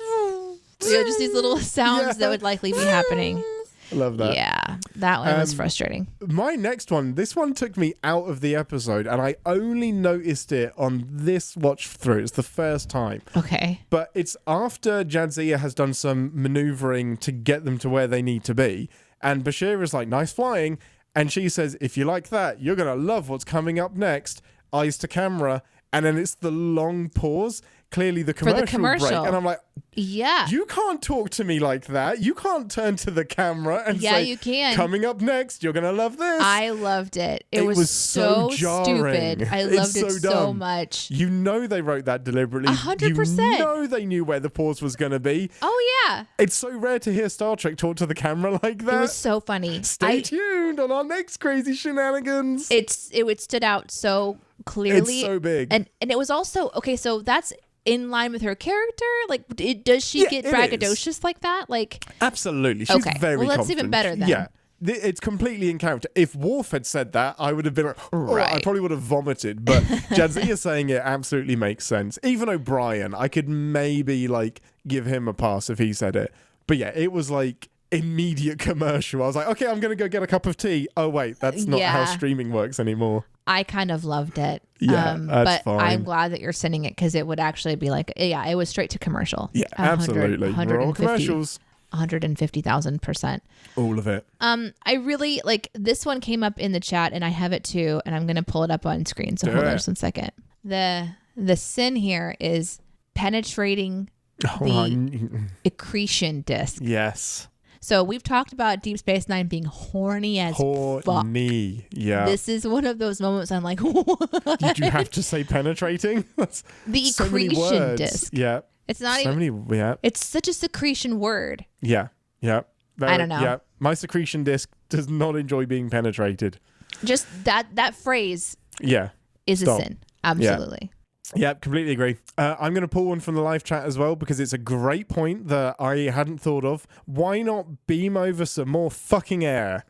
Speaker 2: just these little sounds that would likely be happening.
Speaker 1: I love that.
Speaker 2: Yeah, that one was frustrating.
Speaker 1: My next one, this one took me out of the episode, and I only noticed it on this watch through. It's the first time.
Speaker 2: Okay.
Speaker 1: But it's after Jadzia has done some maneuvering to get them to where they need to be, and Bashir is like, nice flying, and she says, if you like that, you're going to love what's coming up next. Eyes to camera, and then it's the long pause. Clearly the commercial break. And I'm like,
Speaker 2: yeah,
Speaker 1: you can't talk to me like that. You can't turn to the camera and say,
Speaker 2: you can.
Speaker 1: Coming up next, you're going to love this.
Speaker 2: I loved it. It was so
Speaker 1: jarring.
Speaker 2: stupid. I loved it so
Speaker 1: dumb.
Speaker 2: much.
Speaker 1: You know they wrote that deliberately.
Speaker 2: 100%.
Speaker 1: You know they knew where the pause was going to be.
Speaker 2: Oh, yeah.
Speaker 1: It's so rare to hear Star Trek talk to the camera like that.
Speaker 2: It was so funny.
Speaker 1: Stay tuned on our next crazy shenanigans.
Speaker 2: It stood out so clearly.
Speaker 1: It's so big.
Speaker 2: And it was also, okay, so that's in line with her character. Like, does she get braggadocious like that? Like,
Speaker 1: absolutely. She's very
Speaker 2: well, that's
Speaker 1: confident.
Speaker 2: even better then.
Speaker 1: Yeah. It's completely in character. If Worf had said that, I would have been like, I probably would have vomited. But Jadzia saying it absolutely makes sense. Even O'Brien, I could maybe like give him a pass if he said it. But yeah, it was like immediate commercial. I was like, okay, I'm going to go get a cup of tea. Oh, wait, that's not how streaming works anymore.
Speaker 2: I kind of loved it.
Speaker 1: Yeah, that's
Speaker 2: but
Speaker 1: fine.
Speaker 2: I'm glad that you're sending it, because it would actually be like, it was straight to commercial.
Speaker 1: Yeah, absolutely. We're all commercials.
Speaker 2: 150,000%.
Speaker 1: All of it.
Speaker 2: I really like this one came up in the chat, and I have it too, and I'm going to pull it up on screen. So hold on just 1 second. The sin here is penetrating the accretion disk.
Speaker 1: Yes.
Speaker 2: So we've talked about Deep Space Nine being horny as fuck.
Speaker 1: Yeah.
Speaker 2: This is one of those moments I'm like, what?
Speaker 1: Did you have to say penetrating? That's
Speaker 2: the
Speaker 1: so many
Speaker 2: accretion
Speaker 1: words.
Speaker 2: disk.
Speaker 1: Yeah.
Speaker 2: It's not
Speaker 1: so
Speaker 2: even.
Speaker 1: many. Yeah.
Speaker 2: It's such a secretion word.
Speaker 1: Yeah. Yeah.
Speaker 2: I don't know.
Speaker 1: Yeah. My secretion disc does not enjoy being penetrated.
Speaker 2: Just that phrase.
Speaker 1: Yeah.
Speaker 2: Is
Speaker 1: Stop.
Speaker 2: a sin. Absolutely.
Speaker 1: Yeah, completely agree. I'm going to pull one from the live chat as well because it's a great point that I hadn't thought of. Why not beam over some more fucking air?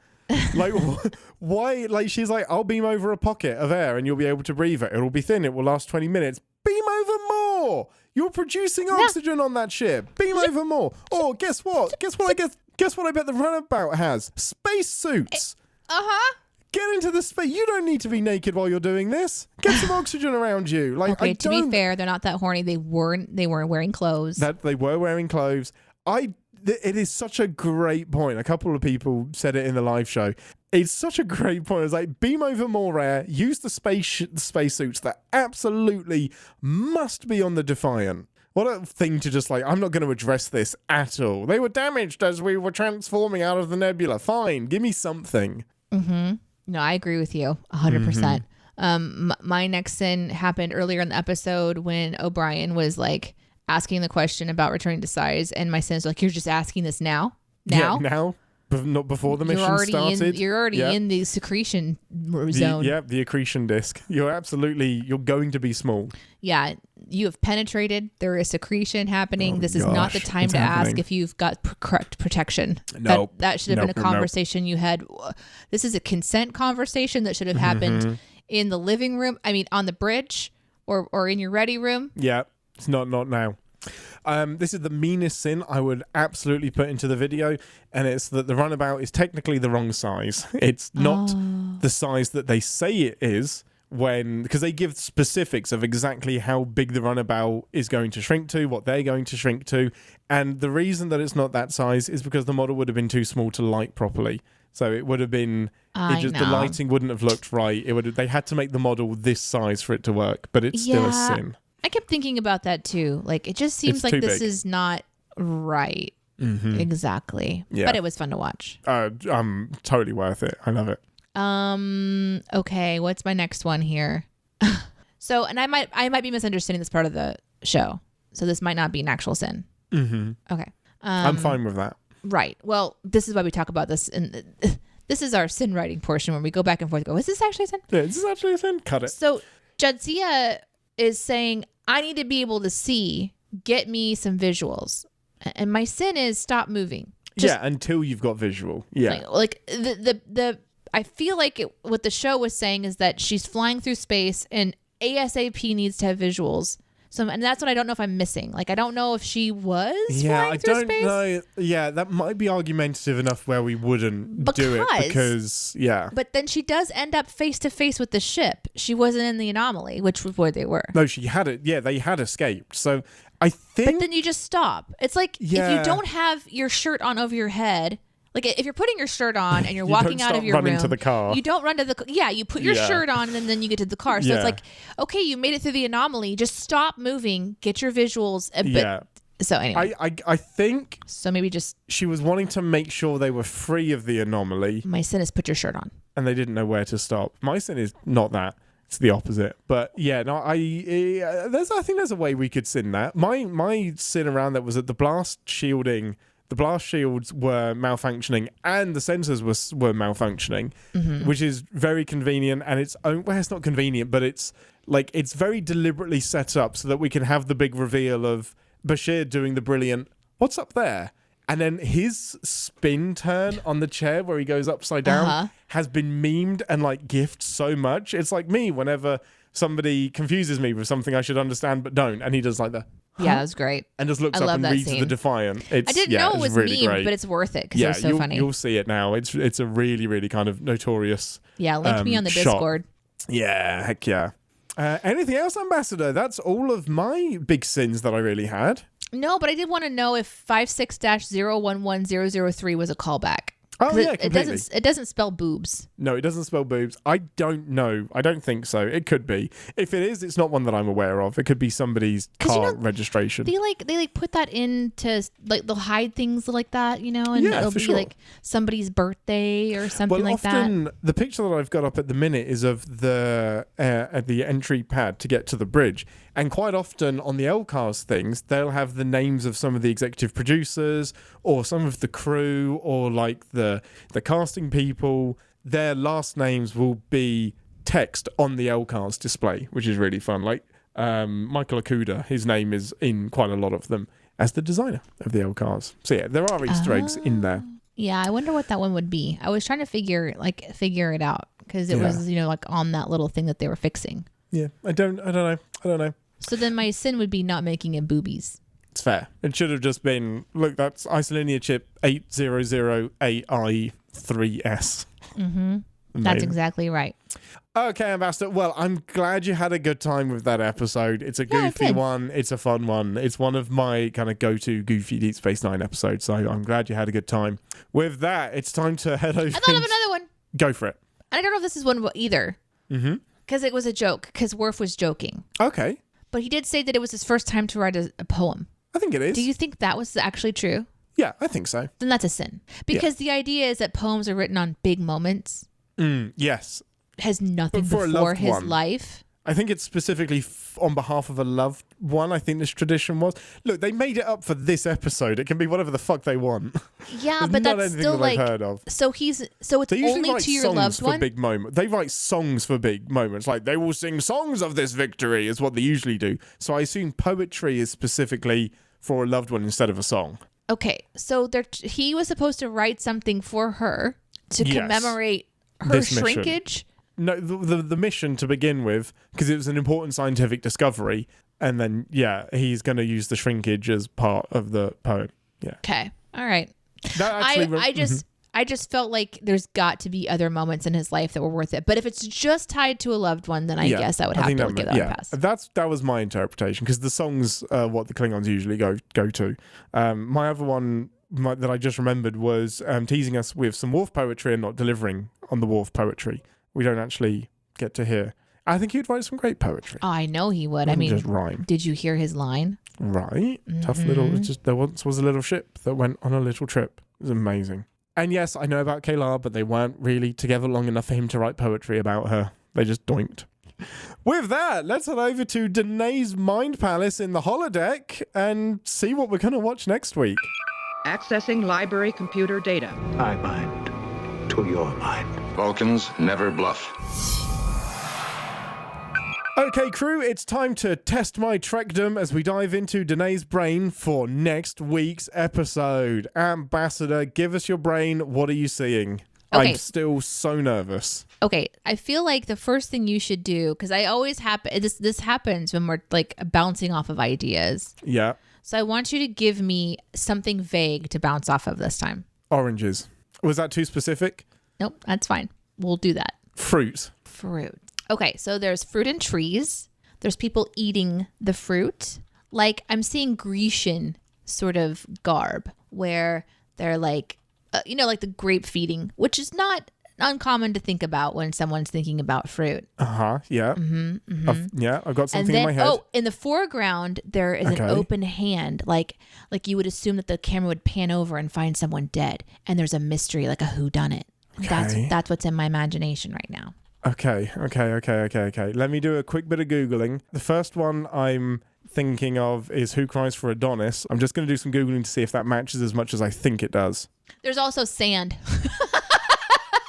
Speaker 1: Like, why? Like, she's like, I'll beam over a pocket of air and you'll be able to breathe it. It'll be thin. It will last 20 minutes. Beam over more. You're producing oxygen on that ship. Beam over more. Oh, guess what? Guess what I bet the runabout has? Space suits. Get into the space. You don't need to be naked while you're doing this. Get some oxygen around you. Like,
Speaker 2: okay, to be fair, they're not that horny. They weren't wearing clothes.
Speaker 1: That they were wearing clothes. It is such a great point. A couple of people said it in the live show. It's such a great point. It's like, beam over more air. Use the space suits that absolutely must be on the Defiant. What a thing to just like, I'm not going to address this at all. They were damaged as we were transforming out of the nebula. Fine, give me something.
Speaker 2: Mm-hmm. No, I agree with you 100%. My next sin happened earlier in the episode when O'Brien was like asking the question about returning to size, and my sin's like, you're just asking this now?
Speaker 1: Yeah, now? Not before the mission started?
Speaker 2: You're already in the secretion zone.
Speaker 1: The accretion disc. You're going to be small.
Speaker 2: Yeah, you have penetrated. There is secretion happening. This is not the time to ask if you've got correct protection.
Speaker 1: No.
Speaker 2: That should have been a conversation you had. This is a consent conversation that should have happened in the living room. I mean, on the bridge or in your ready room.
Speaker 1: Yeah, it's not now. This is the meanest sin I would absolutely put into the video, and it's that the runabout is technically the wrong size. It's not the size that they say it is, because they give specifics of exactly how big the runabout is going to shrink to, what they're going to shrink to, and the reason that it's not that size is because the model would have been too small to light properly. So it would have been, the lighting wouldn't have looked right. They had to make the model this size for it to work, but it's still a sin.
Speaker 2: I kept thinking about that too. Like, it just seems like this is not right. Exactly.
Speaker 1: Yeah.
Speaker 2: But it was fun to watch.
Speaker 1: Totally worth it. I love it.
Speaker 2: Okay, what's my next one here? So, and I might be misunderstanding this part of the show. So this might not be an actual sin. Okay.
Speaker 1: I'm fine with that.
Speaker 2: Right. Well, this is why we talk about this, and this is our sin writing portion where we go back and forth. Is this actually a sin?
Speaker 1: Yeah, is this actually a sin? Cut it.
Speaker 2: So Jadzia is saying, I need to be able to see, get me some visuals. And my sin is stop moving.
Speaker 1: Until you've got visual. Yeah.
Speaker 2: Like the I feel like what the show was saying is that she's flying through space and ASAP needs to have visuals. So, and that's what I don't know if I'm missing. Like, I don't know if she was flying through space. I don't know.
Speaker 1: Yeah, that might be argumentative enough where we wouldn't do it because,
Speaker 2: But then she does end up face to face with the ship. She wasn't in the anomaly, which was where they were.
Speaker 1: No, she had it. Yeah, they had escaped. So I think.
Speaker 2: But then you just stop. It's like if you don't have your shirt on over your head. Like, if you're putting your shirt on and you're walking out of your room,
Speaker 1: running to the car.
Speaker 2: You don't run to the you put your shirt on and then you get to the car. So it's like, okay, you made it through the anomaly. Just stop moving, get your visuals. So anyway,
Speaker 1: I think
Speaker 2: so. Maybe just
Speaker 1: she was wanting to make sure they were free of the anomaly.
Speaker 2: My sin is put your shirt on,
Speaker 1: and they didn't know where to stop. My sin is not that. It's the opposite. But yeah, no, I think there's a way we could sin that. My sin around that was that the blast shielding. The blast shields were malfunctioning and the sensors were malfunctioning, which is very convenient. And it's not convenient, but it's very deliberately set up so that we can have the big reveal of Bashir doing the brilliant, what's up there? And then his spin turn on the chair where he goes upside down has been memed and gifted so much. It's like me whenever somebody confuses me with something I should understand but don't. And he does like the...
Speaker 2: Yeah, that was great.
Speaker 1: And just looks up and reads the Defiant.
Speaker 2: I didn't know it was really meme, but it's worth it because it was so funny.
Speaker 1: You'll see it now. It's a really, really kind of notorious.
Speaker 2: Yeah, link me on the Discord.
Speaker 1: Yeah, heck yeah. Anything else, Ambassador? That's all of my big sins that I really had.
Speaker 2: No, but I did want to know if 56-011003 was a callback.
Speaker 1: Oh, yeah,
Speaker 2: it
Speaker 1: completely.
Speaker 2: doesn't spell boobs.
Speaker 1: No, it doesn't spell boobs. I don't know. I don't think so. It could be. If it is, it's not one that I'm aware of. It could be somebody's car registration.
Speaker 2: They put that into like they'll hide things like that, and it'll be like somebody's birthday or something like that.
Speaker 1: Well, often the picture that I've got up at the minute is of the entry pad to get to the bridge, and quite often on the LCARS things, they'll have the names of some of the executive producers or some of the crew or like the casting people. Their last names will be text on the LCARS display, which is really fun. Like Michael Okuda, his name is in quite a lot of them as the designer of the LCARS. So yeah, there are Easter eggs in there.
Speaker 2: Yeah, I wonder what that one would be. I was trying to figure it out because it was like on that little thing that they were fixing.
Speaker 1: Yeah, I don't know.
Speaker 2: So then my sin would be not making it boobies.
Speaker 1: It's fair. It should have just been, look, that's isolinear chip 8008i3S.
Speaker 2: Mm-hmm. That's exactly right.
Speaker 1: Okay, Ambassador. Well, I'm glad you had a good time with that episode. It's a goofy one. It's a fun one. It's one of my kind of go-to goofy Deep Space Nine episodes, so I'm glad you had a good time. With that, it's time to head over.
Speaker 2: I thought of another one.
Speaker 1: Go for it.
Speaker 2: And I don't know if this is one either. Mm-hmm. Because it was a joke, because Worf was joking.
Speaker 1: Okay.
Speaker 2: But he did say that it was his first time to write a poem.
Speaker 1: I think it is.
Speaker 2: Do you think that was actually true?
Speaker 1: Yeah, I think so.
Speaker 2: Then that's a sin. Because the idea is that poems are written on big moments.
Speaker 1: Yes.
Speaker 2: Has nothing before his life.
Speaker 1: I think it's specifically on behalf of a loved one. I think this tradition was. Look, they made it up for this episode. It can be whatever the fuck they want.
Speaker 2: Yeah, but that's still like.
Speaker 1: I've heard of.
Speaker 2: So it's only to your loved one.
Speaker 1: Big moment. They write songs for big moments. Like they will sing songs of this victory is what they usually do. So I assume poetry is specifically for a loved one instead of a song.
Speaker 2: Okay, so he was supposed to write something for her to commemorate her shrinkage.
Speaker 1: No, the mission to begin with, because it was an important scientific discovery, and then he's going to use the shrinkage as part of the poem. Yeah.
Speaker 2: Okay. All right.
Speaker 1: That actually,
Speaker 2: I just felt like there's got to be other moments in his life that were worth it. But if it's just tied to a loved one, then I guess I would have to give that a pass.
Speaker 1: That was my interpretation, because the songs are what the Klingons usually go to. My other one that I just remembered was teasing us with some Worf poetry and not delivering on the Worf poetry. We don't actually get to hear. I think he'd write some great poetry.
Speaker 2: Oh, I know he would. I mean,
Speaker 1: just rhyme.
Speaker 2: Did you hear his line?
Speaker 1: Right. Mm-hmm. Tough little. There once was a little ship that went on a little trip. It was amazing. And yes, I know about Kayla, but they weren't really together long enough for him to write poetry about her. They just doinked. With that, let's head over to Deneé's Mind Palace in the holodeck and see what we're going to watch next week.
Speaker 3: Accessing library computer data.
Speaker 4: I mind to your mind.
Speaker 5: Vulcans never bluff.
Speaker 1: Okay, crew, it's time to test my Trekdom as we dive into Deneé's brain for next week's episode. Ambassador, give us your brain. What are you seeing? Okay. I'm still so nervous.
Speaker 2: Okay, I feel like the first thing you should do, because I always this happens when we're like bouncing off of ideas.
Speaker 1: Yeah.
Speaker 2: So I want you to give me something vague to bounce off of this time.
Speaker 1: Oranges. Was that too specific?
Speaker 2: Nope, that's fine. We'll do that.
Speaker 1: Fruit.
Speaker 2: Okay, so there's fruit and trees. There's people eating the fruit. Like I'm seeing Grecian sort of garb where they're like, like the grape feeding, which is not uncommon to think about when someone's thinking about fruit.
Speaker 1: Yeah. I've got something in my head.
Speaker 2: Oh, in the foreground there is an open hand, like you would assume that the camera would pan over and find someone dead, and there's a mystery, like a whodunit. That's what's in my imagination right now.
Speaker 1: Okay. Let me do a quick bit of Googling. The first one I'm thinking of is Who Cries for Adonais. I'm just going to do some Googling to see if that matches as much as I think it does.
Speaker 2: There's also sand.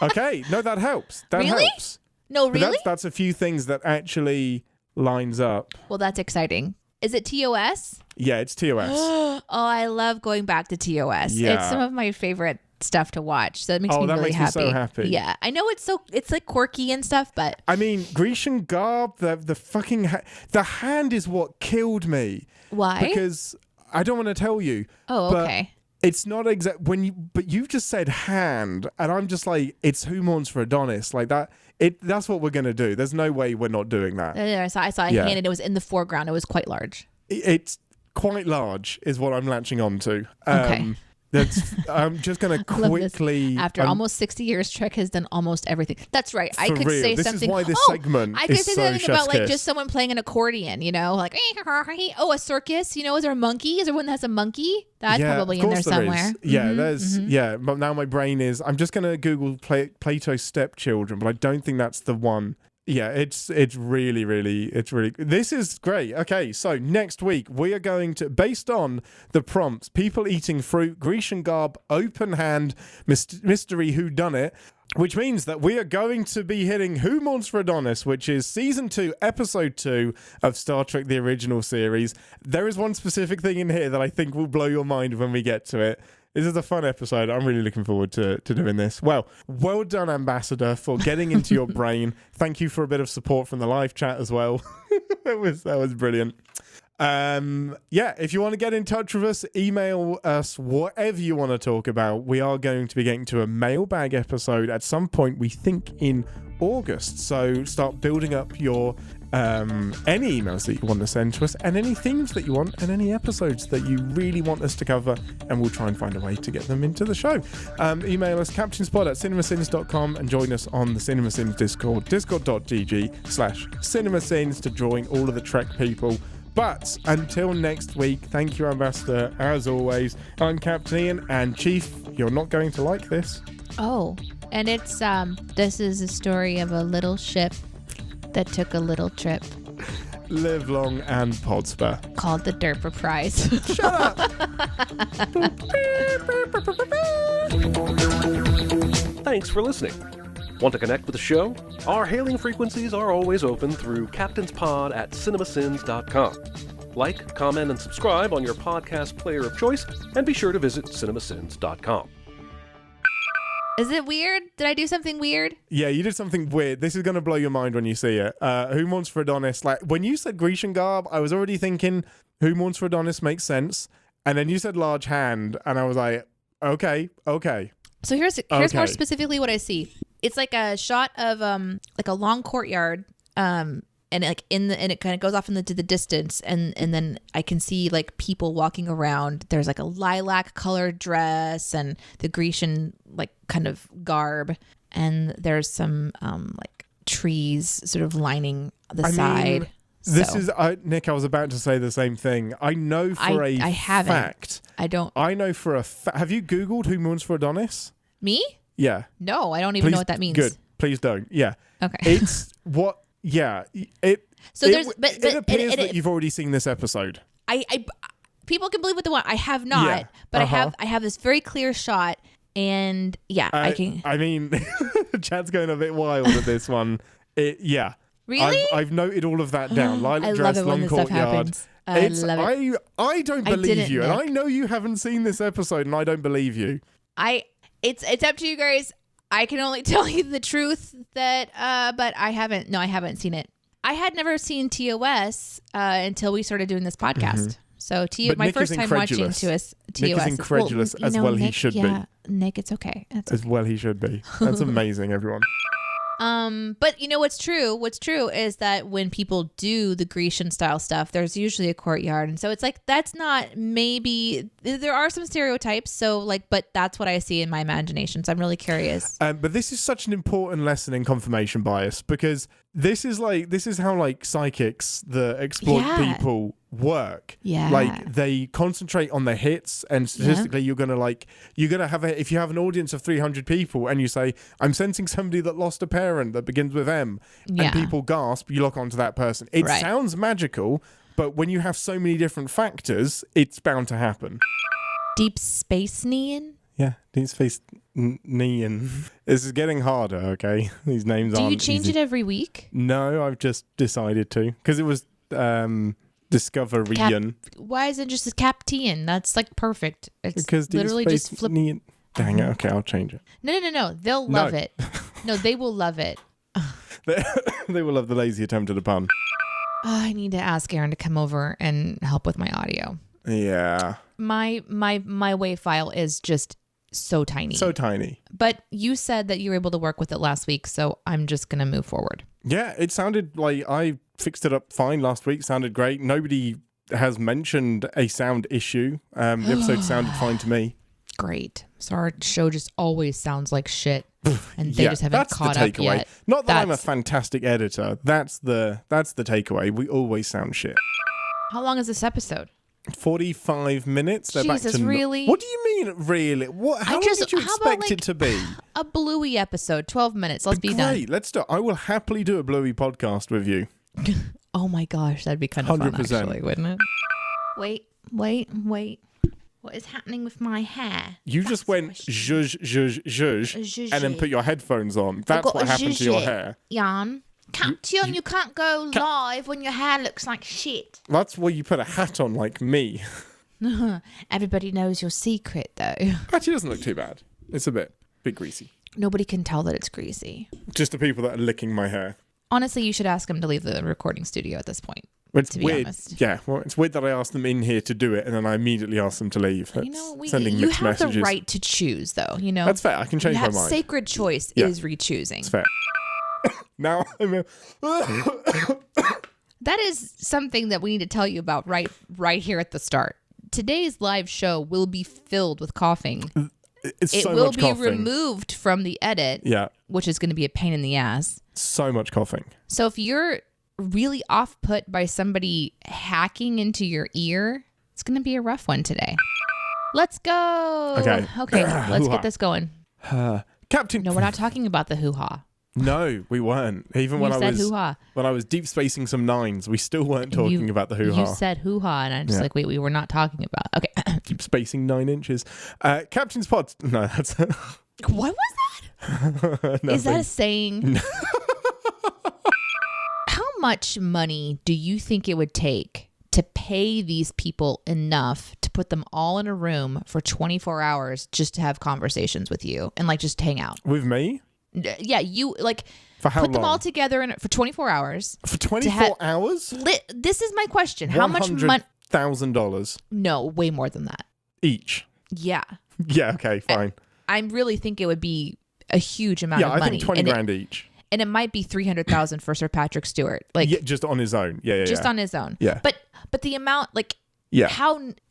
Speaker 1: Okay, no, that helps. That
Speaker 2: really?
Speaker 1: helps.
Speaker 2: No, really?
Speaker 1: But that's a few things that actually lines up.
Speaker 2: Well, that's exciting. Is it TOS?
Speaker 1: Yeah, it's TOS.
Speaker 2: Oh, I love going back to TOS. Yeah. It's some of my favorite stuff to watch, so that makes me really happy.
Speaker 1: Me so happy.
Speaker 2: Yeah, I know it's like quirky and stuff, but
Speaker 1: I mean, Grecian garb, the fucking the hand is what killed me.
Speaker 2: Why?
Speaker 1: Because I don't want to tell you.
Speaker 2: Oh, okay.
Speaker 1: It's not exact but you've just said hand, and I'm just like, it's Who Mourns for Adonais, like that. That's what we're gonna do. There's no way we're not doing that.
Speaker 2: I saw a hand, and it was in the foreground. It was quite large.
Speaker 1: It's quite large, is what I'm latching on to.
Speaker 2: Okay.
Speaker 1: I'm just going to quickly...
Speaker 2: After almost 60 years, Trek has done almost everything. That's right. I
Speaker 1: For
Speaker 2: could
Speaker 1: real.
Speaker 2: say
Speaker 1: This
Speaker 2: something...
Speaker 1: is why this segment
Speaker 2: I could
Speaker 1: is
Speaker 2: say
Speaker 1: so
Speaker 2: something about
Speaker 1: chef's
Speaker 2: like
Speaker 1: kiss.
Speaker 2: just someone playing an accordion, like, oh, a circus, is there a monkey? Is there one that has a monkey? That's probably in there somewhere.
Speaker 1: Yeah, but now my brain is... I'm just going to Google Plato's Stepchildren, but I don't think that's the one. Yeah, it's really, this is great. Okay, so next week we are going to, based on the prompts, people eating fruit, Grecian garb, open hand, mystery whodunit, which means that we are going to be hitting Who Mourns for Adonais, which is season 2, episode 2 of Star Trek, the original series. There is one specific thing in here that I think will blow your mind when we get to it. This is a fun episode. I'm really looking forward to doing this. Well done, Ambassador, for getting into your brain. Thank you for a bit of support from the live chat as well. that was brilliant. If you want to get in touch with us, email us whatever you want to talk about. We are going to be getting to a mailbag episode at some point, we think in August. So start building up your any emails that you want to send to us, and any themes that you want, and any episodes that you really want us to cover, and we'll try and find a way to get them into the show. Email us captainspod@cinemasins.com and join us on the CinemaSins Discord, discord.gg/cinemasins, to join all of the Trek people. But until next week, thank you, Ambassador, as always. I'm Captain Ian, and Chief, you're not going to like this.
Speaker 2: Oh, and it's this is a story of a little ship that took a little trip.
Speaker 1: Live long and prosper.
Speaker 2: Called the Derper Prize.
Speaker 1: Shut up!
Speaker 6: Thanks for listening. Want to connect with the show? Our hailing frequencies are always open through captainspod@cinemasins.com. Like, comment, and subscribe on your podcast player of choice, and be sure to visit cinemasins.com.
Speaker 2: Is it weird? Did I do something weird?
Speaker 1: Yeah, you did something weird. This is going to blow your mind when you see it. Who Mourns for Adonais? Like, when you said Grecian garb, I was already thinking Who Mourns for Adonais makes sense. And then you said large hand, and I was like, okay.
Speaker 2: So here's more specifically what I see. It's like a shot of like a long courtyard, and like and it kind of goes off into the distance, and then I can see like people walking around. There's like a lilac colored dress and the Grecian like kind of garb, and there's some like trees sort of lining the side.
Speaker 1: This is Nick. I was about to say the same thing. I know for a fact.
Speaker 2: I don't.
Speaker 1: I know for a fact. Have you Googled Who Mourns for Adonais?
Speaker 2: Me?
Speaker 1: Yeah.
Speaker 2: No, I don't even know what that means.
Speaker 1: Good. Please don't. Yeah.
Speaker 2: Okay.
Speaker 1: It's what. Yeah. It.
Speaker 2: So
Speaker 1: it,
Speaker 2: there's, but
Speaker 1: it appears that you've already seen this episode.
Speaker 2: I people can believe what they want. I have not, but I have this very clear shot, and I can.
Speaker 1: I mean, Chad's going a bit wild with this one. Yeah.
Speaker 2: Really?
Speaker 1: I've noted all of that down. Lilac dress, long courtyard.
Speaker 2: I love it.
Speaker 1: I don't believe you, and I know you haven't seen this episode, and I don't believe you.
Speaker 2: It's up to you guys. I can only tell you the truth that, but I haven't. No, I haven't seen it. I had never seen TOS until we started doing this podcast. So my first time watching TOS.
Speaker 1: Nick is incredulous as well.
Speaker 2: Nick,
Speaker 1: he should be.
Speaker 2: Nick, it's okay.
Speaker 1: As well he should be. That's amazing, everyone.
Speaker 2: But you know what's true? What's true is that when people do the Grecian style stuff, there's usually a courtyard, and so it's like that's not maybe there are some stereotypes. So like, but that's what I see in my imagination. So I'm really curious.
Speaker 1: But this is such an important lesson in confirmation bias, because this is how like psychics that exploit people work.
Speaker 2: Yeah.
Speaker 1: Like they concentrate on the hits, and statistically you're gonna have if you have an audience of 300 people and you say, I'm sensing somebody that lost a parent that begins with M, and people gasp, you lock onto that person. It sounds magical, but when you have so many different factors, it's bound to happen.
Speaker 2: Deep Space Neon?
Speaker 1: Yeah, Deep Space Neon. This is getting harder, okay? These names aren't
Speaker 2: Do you change
Speaker 1: easy.
Speaker 2: it every week?
Speaker 1: No, I've just decided to. Because it was Discoverian.
Speaker 2: Why is it just Captain? That's like perfect. It's
Speaker 1: because
Speaker 2: literally
Speaker 1: Deep
Speaker 2: just
Speaker 1: Space
Speaker 2: flip.
Speaker 1: Neon. Dang it, okay, I'll change it.
Speaker 2: No. They'll love it. No, they will love it.
Speaker 1: They will love the lazy attempt at a pun.
Speaker 2: I need to ask Aaron to come over and help with my audio.
Speaker 1: Yeah.
Speaker 2: My WAV file is just so tiny.
Speaker 1: So tiny.
Speaker 2: But you said that you were able to work with it last week, so I'm just going to move forward.
Speaker 1: Yeah, it sounded like I fixed it up fine last week. Sounded great. Nobody has mentioned a sound issue. The episode sounded fine to me.
Speaker 2: Great. So our show just always sounds like shit, and they just haven't caught up yet.
Speaker 1: Not that I'm a fantastic editor. That's the takeaway. We always sound shit.
Speaker 2: How long is this episode?
Speaker 1: 45 minutes. They're
Speaker 2: Jesus,
Speaker 1: back to
Speaker 2: really?
Speaker 1: What do you mean, really? How long did you expect it to be?
Speaker 2: A Bluey episode, 12 minutes. Let's be done.
Speaker 1: Great. Let's do. I will happily do a Bluey podcast with you.
Speaker 2: Oh my gosh, that'd be kind of
Speaker 1: 100%.
Speaker 2: fun, actually, wouldn't it? Wait. What is happening with my hair?
Speaker 1: You just went zhuzh, zhuzh, zhuzh, and then put your headphones on. That's what happened to your hair.
Speaker 2: Jan. Captain, you can't go live when your hair looks like shit.
Speaker 1: That's why you put a hat on like me.
Speaker 2: Everybody knows your secret, though.
Speaker 1: Actually, it doesn't look too bad. It's a bit greasy.
Speaker 2: Nobody can tell that it's greasy.
Speaker 1: Just the people that are licking my hair.
Speaker 2: Honestly, you should ask them to leave the recording studio at this point.
Speaker 1: It's weird. Yeah, well, it's weird that I asked them in here to do it and then I immediately asked them to leave. That's sending
Speaker 2: you
Speaker 1: mixed
Speaker 2: have
Speaker 1: messages.
Speaker 2: the right to choose, though. You know,
Speaker 1: that's fair. I can change my mind.
Speaker 2: Sacred choice is re-choosing.
Speaker 1: It's fair. Now I'm
Speaker 2: That is something that we need to tell you about right here at the start. Today's live show will be filled with coughing.
Speaker 1: It
Speaker 2: will be removed from the edit, which is going to be a pain in the ass.
Speaker 1: So much coughing.
Speaker 2: So if you're really off put by somebody hacking into your ear, it's going to be a rough one today. Let's go. Okay, let's get this going.
Speaker 1: Captain.
Speaker 2: No, we're not talking about the hoo-ha.
Speaker 1: No, we weren't. Even when I was deep spacing some nines, we still weren't talking about the hoo-ha.
Speaker 2: You said hoo-ha, and I'm just like, wait, we were not talking about. Okay.
Speaker 1: Deep spacing 9 inches. Captain's Pod. No, that's...
Speaker 2: What was that? Is that a saying? How much money do you think it would take to pay these people enough to put them all in a room for 24 hours just to have conversations with you and like just hang out?
Speaker 1: With me?
Speaker 2: Yeah, you like
Speaker 1: for how
Speaker 2: put
Speaker 1: long?
Speaker 2: Them all together for 24 hours.
Speaker 1: For 24 hours?
Speaker 2: This is my question. How much money?
Speaker 1: $100,000.
Speaker 2: No, way more than that.
Speaker 1: Each?
Speaker 2: Yeah.
Speaker 1: Yeah, okay, fine.
Speaker 2: I really think it would be a huge amount of money.
Speaker 1: Yeah, I think 20 grand each.
Speaker 2: And it might be 300,000 for Sir Patrick Stewart. Like
Speaker 1: just on his own. Yeah.
Speaker 2: Just on his own.
Speaker 1: Yeah.
Speaker 2: But the amount, like,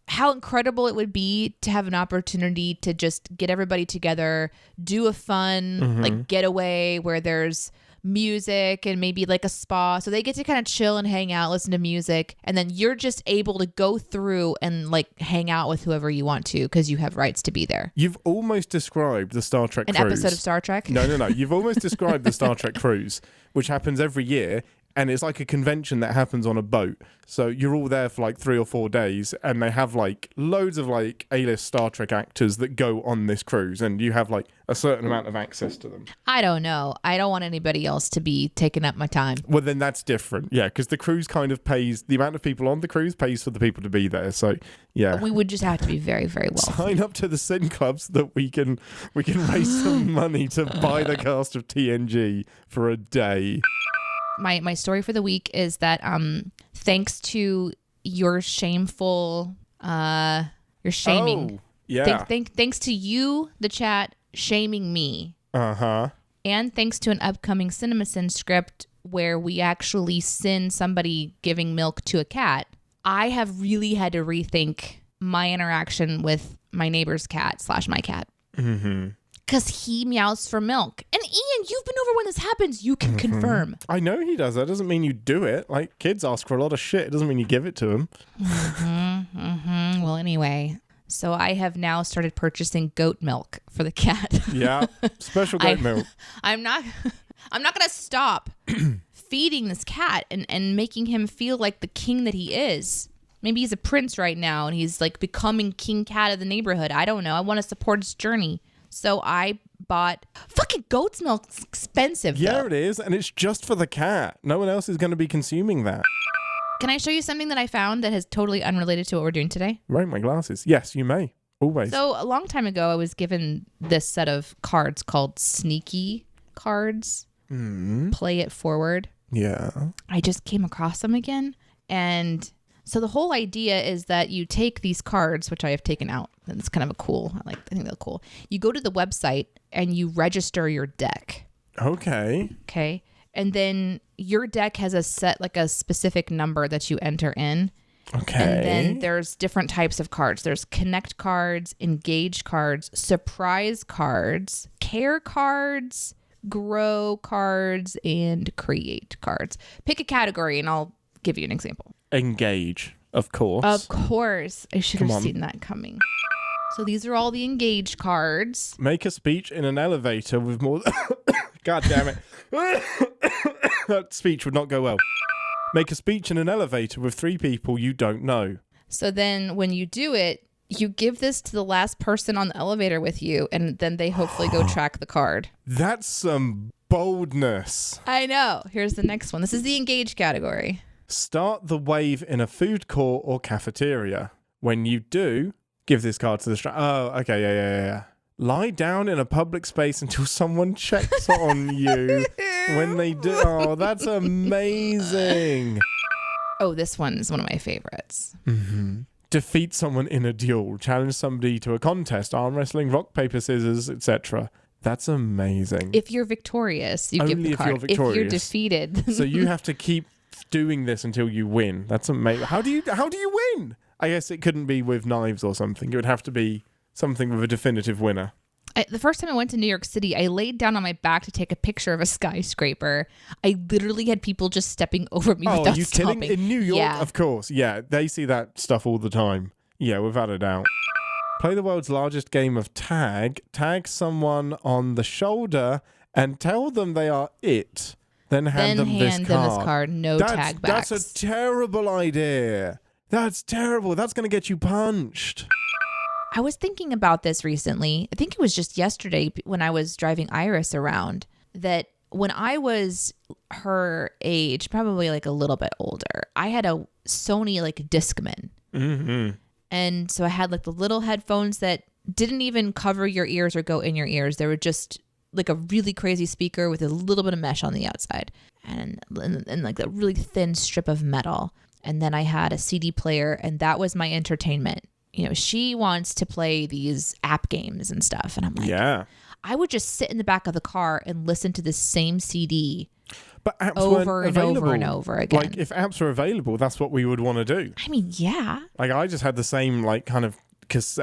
Speaker 2: how incredible it would be to have an opportunity to just get everybody together, do a fun like getaway where there's music and maybe like a spa, so they get to kind of chill and hang out, listen to music, and then you're just able to go through and like hang out with whoever you want to because you have rights to be there.
Speaker 1: You've almost described the Star Trek cruise.
Speaker 2: An episode of Star Trek?
Speaker 1: No. You've almost described the Star Trek cruise, which happens every year. And it's like a convention that happens on a boat. So you're all there for like 3 or 4 days and they have like loads of like A-list Star Trek actors that go on this cruise and you have like a certain amount of access to them.
Speaker 2: I don't know. I don't want anybody else to be taking up my time.
Speaker 1: Well, then that's different. Yeah, because the cruise kind of pays, the amount of people on the cruise pays for the people to be there. So yeah.
Speaker 2: We would just have to be very, very well.
Speaker 1: Sign up to the Sin Club so that we can raise some money to buy the cast of TNG for a day.
Speaker 2: My story for the week is that thanks to your shameful your shaming.
Speaker 1: Oh, yeah.
Speaker 2: Thanks to you, the chat, shaming me.
Speaker 1: Uh-huh.
Speaker 2: And thanks to an upcoming CinemaSins script where we actually sin somebody giving milk to a cat, I have really had to rethink my interaction with my neighbor's cat / my cat.
Speaker 1: Mm-hmm.
Speaker 2: Because he meows for milk. And Ian, you've been over when this happens. You can confirm.
Speaker 1: I know he does. That doesn't mean you do it. Like, kids ask for a lot of shit. It doesn't mean you give it to them.
Speaker 2: Well, anyway, so I have now started purchasing goat milk for the cat.
Speaker 1: Yeah, special goat milk.
Speaker 2: I'm not going to stop feeding this cat and making him feel like the king that he is. Maybe he's a prince right now and he's like becoming king cat of the neighborhood. I don't know. I want to support his journey. So I bought fucking goat's milk. It's expensive.
Speaker 1: Yeah,
Speaker 2: though.
Speaker 1: It is. And it's just for the cat. No one else is going to be consuming that.
Speaker 2: Can I show you something that I found that is totally unrelated to what we're doing today?
Speaker 1: Right, my glasses. Yes, you may. Always.
Speaker 2: So a long time ago, I was given this set of cards called sneaky cards. Play it forward.
Speaker 1: Yeah.
Speaker 2: I just came across them again. And so the whole idea is that you take these cards, which I have taken out. And it's kind of I think they're cool. You go to the website and you register your deck.
Speaker 1: Okay.
Speaker 2: And then your deck has a specific number that you enter in.
Speaker 1: Okay.
Speaker 2: And then there's different types of cards. There's connect cards, engage cards, surprise cards, care cards, grow cards, and create cards. Pick a category and I'll give you an example.
Speaker 1: Engage, of course.
Speaker 2: Of course. I should have seen that coming. So these are all the engage cards.
Speaker 1: Make a speech in an elevator with more... God damn it. That speech would not go well. Make a speech in an elevator with 3 people you don't know.
Speaker 2: So then when you do it, you give this to the last person on the elevator with you, and then they hopefully go track the card.
Speaker 1: That's some boldness.
Speaker 2: I know. Here's the next one. This is the engage category.
Speaker 1: Start the wave in a food court or cafeteria. When you do, give this card to the... Oh, okay, yeah. Lie down in a public space until someone checks on you. When they do... Oh, that's amazing.
Speaker 2: Oh, this one is one of my favorites.
Speaker 1: Mm-hmm. Defeat someone in a duel. Challenge somebody to a contest. Arm wrestling, rock, paper, scissors, etc. That's amazing.
Speaker 2: If you're victorious, you give the card.
Speaker 1: You're victorious.
Speaker 2: If you're defeated...
Speaker 1: So you have to keep doing this until you win. That's amazing. How do you win? I guess it couldn't be with knives or something. It would have to be something with a definitive winner.
Speaker 2: The first time I went to New York City, I laid down on my back to take a picture of a skyscraper. I literally had people just stepping over me without
Speaker 1: are you
Speaker 2: stopping.
Speaker 1: kidding? In New York?
Speaker 2: Yeah.
Speaker 1: Of course. Yeah, they see that stuff all the time. Yeah, without a doubt. Play the world's largest game of tag. Tag someone on the shoulder and tell them they are it. Then hand them this card.
Speaker 2: No tag backs.
Speaker 1: That's a terrible idea. That's terrible. That's going to get you punched.
Speaker 2: I was thinking about this recently. I think it was just yesterday when I was driving Iris around, that when I was her age, probably like a little bit older, I had a Sony like Discman.
Speaker 1: Mm-hmm.
Speaker 2: And so I had like the little headphones that didn't even cover your ears or go in your ears. They were just like a really crazy speaker with a little bit of mesh on the outside and like a really thin strip of metal. And then I had a CD player, and that was my entertainment. You know, she wants to play these app games and stuff. And I'm like,
Speaker 1: yeah.
Speaker 2: I would just sit in the back of the car and listen to the same CD
Speaker 1: but apps
Speaker 2: over and
Speaker 1: available.
Speaker 2: over and over again.
Speaker 1: Like, if apps were available, that's what we would want to do.
Speaker 2: I mean, yeah.
Speaker 1: Like, I just had the same, like, kind of...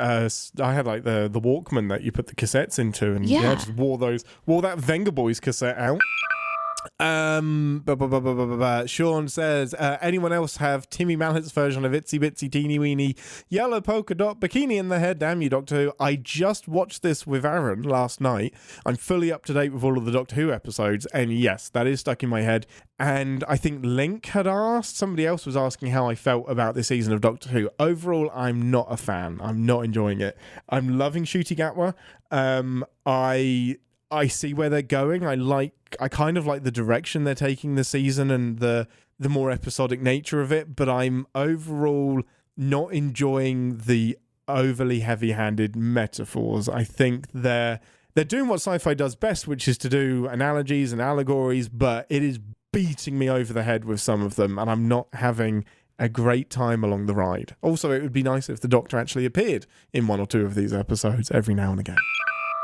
Speaker 1: I had, like, the Walkman that you put the cassettes into, and just wore that Venga Boys cassette out. Sean says, anyone else have Timmy Mallett's version of Itsy Bitsy Teeny Weeny Yellow Polka Dot Bikini in the Head? Damn you, Doctor Who. I just watched this with Aaron last night. I'm fully up to date with all of the Doctor Who episodes, and yes, that is stuck in my head. And I think Link had asked, somebody else was asking how I felt about this season of Doctor Who. Overall, I'm not a fan. I'm not enjoying it. I'm loving Ncuti Gatwa. I see where they're going. I kind of like the direction they're taking the season and the more episodic nature of it, but I'm overall not enjoying the overly heavy-handed metaphors. I think they're doing what sci-fi does best, which is to do analogies and allegories, but it is beating me over the head with some of them, and I'm not having a great time along the ride. Also, it would be nice if the Doctor actually appeared in one or two of these episodes every now and again.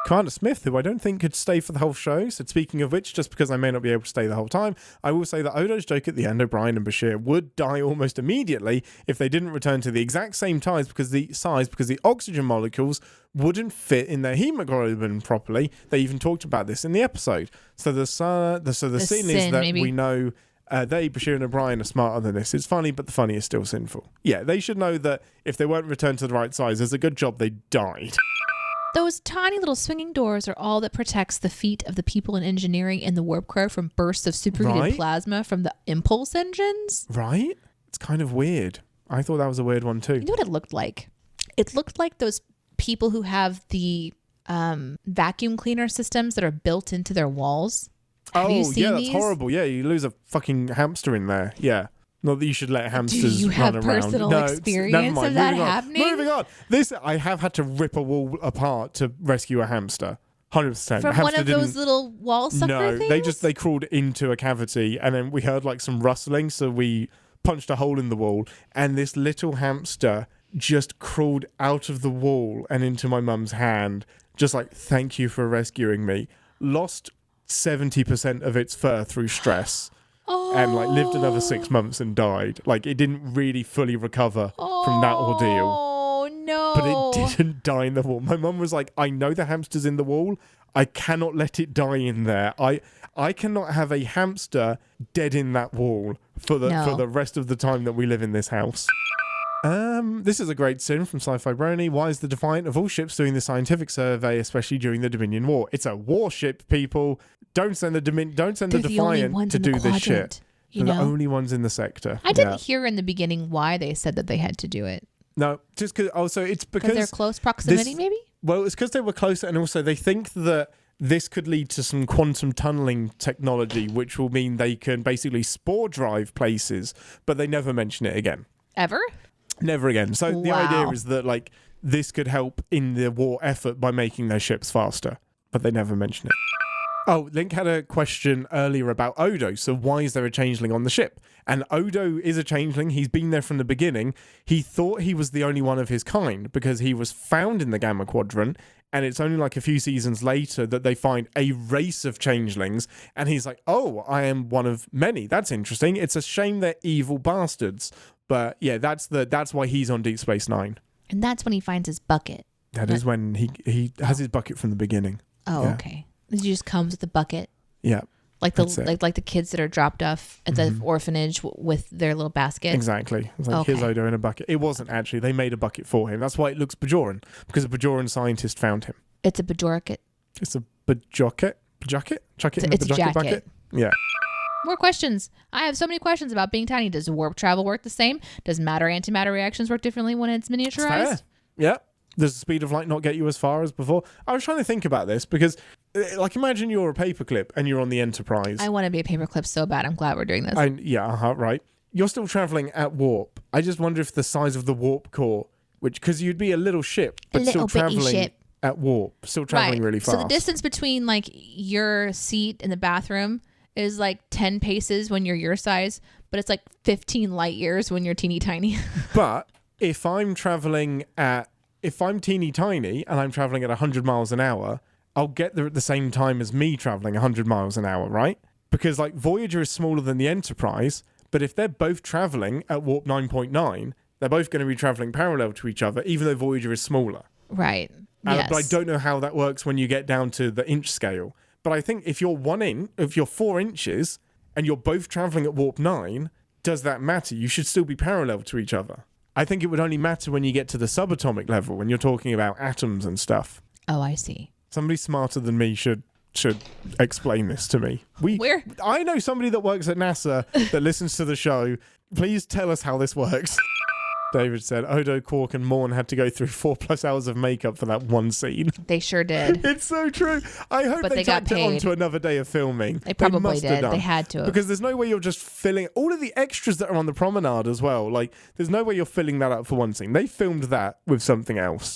Speaker 1: Commander Smith, who I don't think could stay for the whole show, said, speaking of which, just because I may not be able to stay the whole time, I will say that Odo's joke at the end, O'Brien and Bashir would die almost immediately if they didn't return to the exact same size because the oxygen molecules wouldn't fit in their hemoglobin properly. They even talked about this in the episode. So the scene is that we know Bashir and O'Brien are smarter than this. It's funny, but the funny is still sinful. Yeah, they should know that if they weren't returned to the right size, there's a good job they died.
Speaker 2: Those tiny little swinging doors are all that protects the feet of the people in engineering in the warp core from bursts of superheated plasma from the impulse engines.
Speaker 1: Right? It's kind of weird. I thought that was a weird one too.
Speaker 2: You know what it looked like? It looked like those people who have the vacuum cleaner systems that are built into their walls. Have you seen
Speaker 1: that's
Speaker 2: these?
Speaker 1: Horrible. Yeah, you lose a fucking hamster in there. Yeah. Not that you should let hamsters
Speaker 2: Do you have
Speaker 1: run around.
Speaker 2: personal
Speaker 1: No,
Speaker 2: experience
Speaker 1: never mind.
Speaker 2: of that
Speaker 1: Moving on.
Speaker 2: happening?
Speaker 1: Moving on. I have had to rip a wall apart to rescue a hamster. 100%.
Speaker 2: From one of those little wall sucker things?
Speaker 1: No, they crawled into a cavity, and then we heard like some rustling, so we punched a hole in the wall, and this little hamster just crawled out of the wall and into my mum's hand, just like, thank you for rescuing me. Lost 70% of its fur through stress. and like lived another 6 months and died. Like it didn't really fully recover from that ordeal.
Speaker 2: Oh no.
Speaker 1: But it didn't die in the wall. My mum was like, I know the hamster's in the wall. I cannot let it die in there. I cannot have a hamster dead in that wall for the rest of the time that we live in this house. This is a great sin from Sci-Fi Brony. Why is the Defiant of all ships doing the scientific survey, especially during the Dominion War? It's a warship, people. Don't send the Defiant to do this shit. They're the only ones in the sector.
Speaker 2: I didn't hear in the beginning why they said that they had to do it.
Speaker 1: No, just because. Oh, so it's because
Speaker 2: they're close proximity, maybe.
Speaker 1: Well, it's because they were close, and also they think that this could lead to some quantum tunneling technology, which will mean they can basically spore drive places, but they never mention it again.
Speaker 2: Ever?
Speaker 1: Never again. So the idea is that like this could help in the war effort by making their ships faster, but they never mention it. Oh, Link had a question earlier about Odo. So why is there a changeling on the ship? And Odo is a changeling. He's been there from the beginning. He thought he was the only one of his kind because he was found in the Gamma Quadrant. And it's only like a few seasons later that they find a race of changelings. And he's like, oh, I am one of many. That's interesting. It's a shame they're evil bastards. But yeah, that's why he's on Deep Space Nine.
Speaker 2: And that's when he finds his bucket.
Speaker 1: That is when he has his bucket from the beginning.
Speaker 2: Oh, yeah. Okay. He just comes with a bucket.
Speaker 1: Yeah.
Speaker 2: Like the kids that are dropped off at the orphanage with their little basket.
Speaker 1: Exactly. It's like here's Odo in a bucket. It wasn't actually. They made a bucket for him. That's why it looks Bajoran, because a Bajoran scientist found him.
Speaker 2: It's a Bajorket.
Speaker 1: It's a Bajocket? Chuck it in a Bajocket bucket? Yeah.
Speaker 2: More questions. I have so many questions about being tiny. Does warp travel work the same? Does matter-antimatter reactions work differently when it's miniaturized?
Speaker 1: It's fair. Yeah. Does the speed of light not get you as far as before? I was trying to think about this because, like, imagine you're a paperclip and you're on the Enterprise.
Speaker 2: I want to be a paperclip so bad. I'm glad we're doing this.
Speaker 1: Right. You're still traveling at warp. I just wonder if the size of the warp core, because you'd be a little ship, but still traveling at warp, still traveling really fast.
Speaker 2: So the distance between like your seat in the bathroom is like 10 paces when you're your size, but it's like 15 light years when you're teeny tiny.
Speaker 1: But if I'm teeny tiny and I'm traveling at 100 miles an hour, I'll get there at the same time as me traveling 100 miles an hour, right? Because like Voyager is smaller than the Enterprise, but if they're both traveling at warp 9.9, they're both going to be traveling parallel to each other, even though Voyager is smaller.
Speaker 2: Right. Yes.
Speaker 1: But I don't know how that works when you get down to the inch scale. But I think if you're 4 inches and you're both traveling at warp 9, does that matter? You should still be parallel to each other. I think it would only matter when you get to the subatomic level, when you're talking about atoms and stuff.
Speaker 2: Oh, I see.
Speaker 1: Somebody smarter than me should explain this to me. I know somebody that works at NASA that listens to the show. Please tell us how this works. David said, Odo, Quark, and Mourns had to go through 4+ hours of makeup for that one scene.
Speaker 2: They sure did.
Speaker 1: It's so true. I hope they tacked it onto another day of filming.
Speaker 2: They probably did. They had to have.
Speaker 1: Because there's no way you're just filling all of the extras that are on the promenade as well. Like, there's no way you're filling that up for one scene. They filmed that with something else.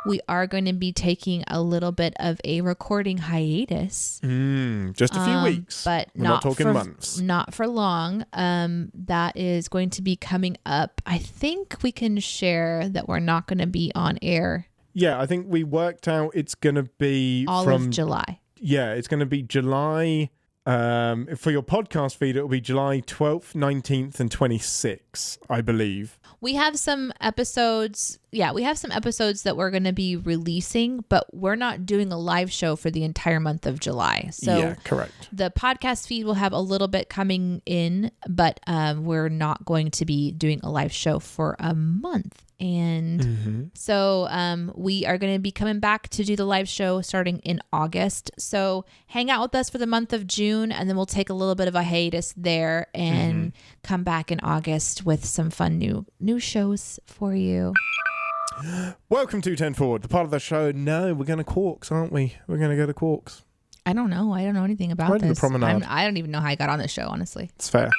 Speaker 2: We are going to be taking a little bit of a recording hiatus.
Speaker 1: Just a few weeks.
Speaker 2: But
Speaker 1: we're not talking months.
Speaker 2: Not for long. That is going to be coming up. I think we can share that we're not going to be on air.
Speaker 1: Yeah, I think we worked out it's going to be
Speaker 2: all of July.
Speaker 1: Yeah, it's going to be July. For your podcast feed, it will be July 12th, 19th, and 26th, I believe.
Speaker 2: We have some episodes. Yeah, we have some episodes that we're going to be releasing, but we're not doing a live show for the entire month of July. So
Speaker 1: yeah, correct.
Speaker 2: The podcast feed will have a little bit coming in, but we're not going to be doing a live show for a month. And so we are going to be coming back to do the live show starting in August. So hang out with us for the month of June, and then we'll take a little bit of a hiatus there and come back in August with some fun new shows for you.
Speaker 1: Welcome to 10 Forward, the part of the show. No, we're going to Quarks, aren't we? We're going to go to Quarks.
Speaker 2: I don't know. I don't know anything about this.
Speaker 1: The promenade.
Speaker 2: I don't even know how I got on this show, honestly.
Speaker 1: It's fair.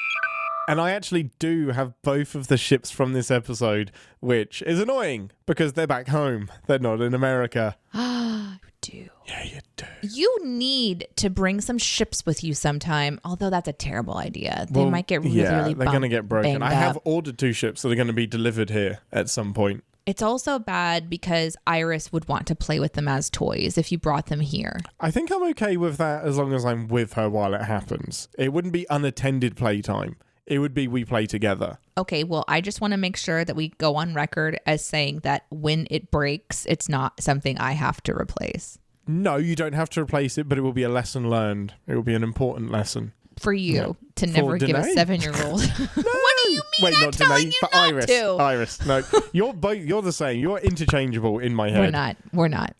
Speaker 1: And I actually do have both of the ships from this episode, which is annoying because they're back home. They're not in America.
Speaker 2: You do.
Speaker 1: Yeah, you do.
Speaker 2: You need to bring some ships with you sometime, although that's a terrible idea. They might get really
Speaker 1: they're going to get broken. I have ordered 2 ships that are going to be delivered here at some point.
Speaker 2: It's also bad because Iris would want to play with them as toys if you brought them here.
Speaker 1: I think I'm okay with that as long as I'm with her while it happens. It wouldn't be unattended playtime. It would be we play together.
Speaker 2: Okay, well, I just want to make sure that we go on record as saying that when it breaks, it's not something I have to replace.
Speaker 1: No, you don't have to replace it, but it will be a lesson learned. It will be an important lesson.
Speaker 2: For you to never give a
Speaker 1: Deneé?
Speaker 2: 7-year-old.
Speaker 1: No!
Speaker 2: What do you mean?
Speaker 1: Wait,
Speaker 2: I'm
Speaker 1: not
Speaker 2: telling
Speaker 1: Deneé,
Speaker 2: you
Speaker 1: for
Speaker 2: not
Speaker 1: Iris.
Speaker 2: to.
Speaker 1: Iris, no. You're the same. You're interchangeable in my head.
Speaker 2: We're not.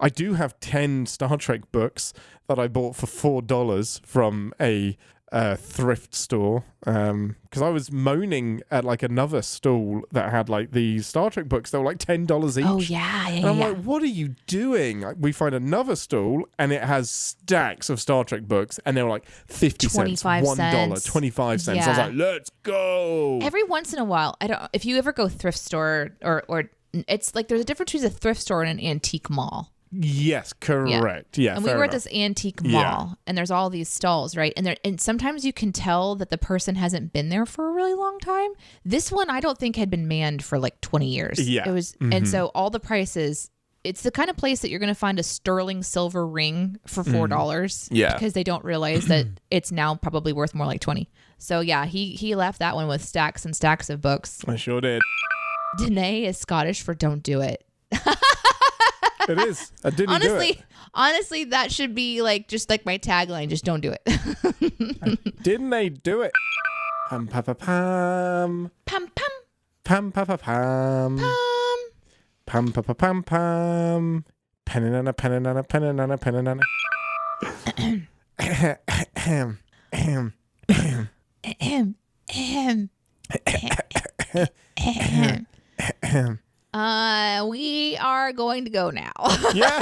Speaker 1: I do have 10 Star Trek books that I bought for $4 from a thrift store because I was moaning at like another stall that had like the Star Trek books. They were like $10 each.
Speaker 2: Oh, yeah.
Speaker 1: And I'm like, what are you doing? We find another stall and it has stacks of Star Trek books and they were like 50 cents,
Speaker 2: 25
Speaker 1: $1,
Speaker 2: cents.
Speaker 1: 25 cents. I was
Speaker 2: Yeah.
Speaker 1: like, let's go.
Speaker 2: Every once in a while, I don't. If you ever go thrift store or it's like there's a difference between a thrift store and an antique mall.
Speaker 1: Yes, correct. Yeah,
Speaker 2: And we
Speaker 1: fair
Speaker 2: were at
Speaker 1: enough.
Speaker 2: this antique mall,
Speaker 1: Yeah.
Speaker 2: and there's all these stalls, right? And sometimes you can tell that the person hasn't been there for a really long time. This one, I don't think had been manned for like 20 years.
Speaker 1: Yeah.
Speaker 2: It was, and so all the prices. It's the kind of place that you're going to find a sterling silver ring for $4.
Speaker 1: Yeah.
Speaker 2: Because they don't realize that it's now probably worth more like 20. So yeah, he left that one with stacks and stacks of books.
Speaker 1: I sure did.
Speaker 2: Deneé is Scottish for "don't do it."
Speaker 1: It is. I didn't do it.
Speaker 2: Honestly, that should be like just like my tagline. Just don't do it.
Speaker 1: Didn't they do it? Pam pa pa pam.
Speaker 2: Pam pam
Speaker 1: Pam pa pa pam.
Speaker 2: pam.
Speaker 1: Pam pa pa pam pam. Penanana penanana penanana penanana.
Speaker 2: Ahem, ahem, ahem. We are going to go now.
Speaker 1: Yeah.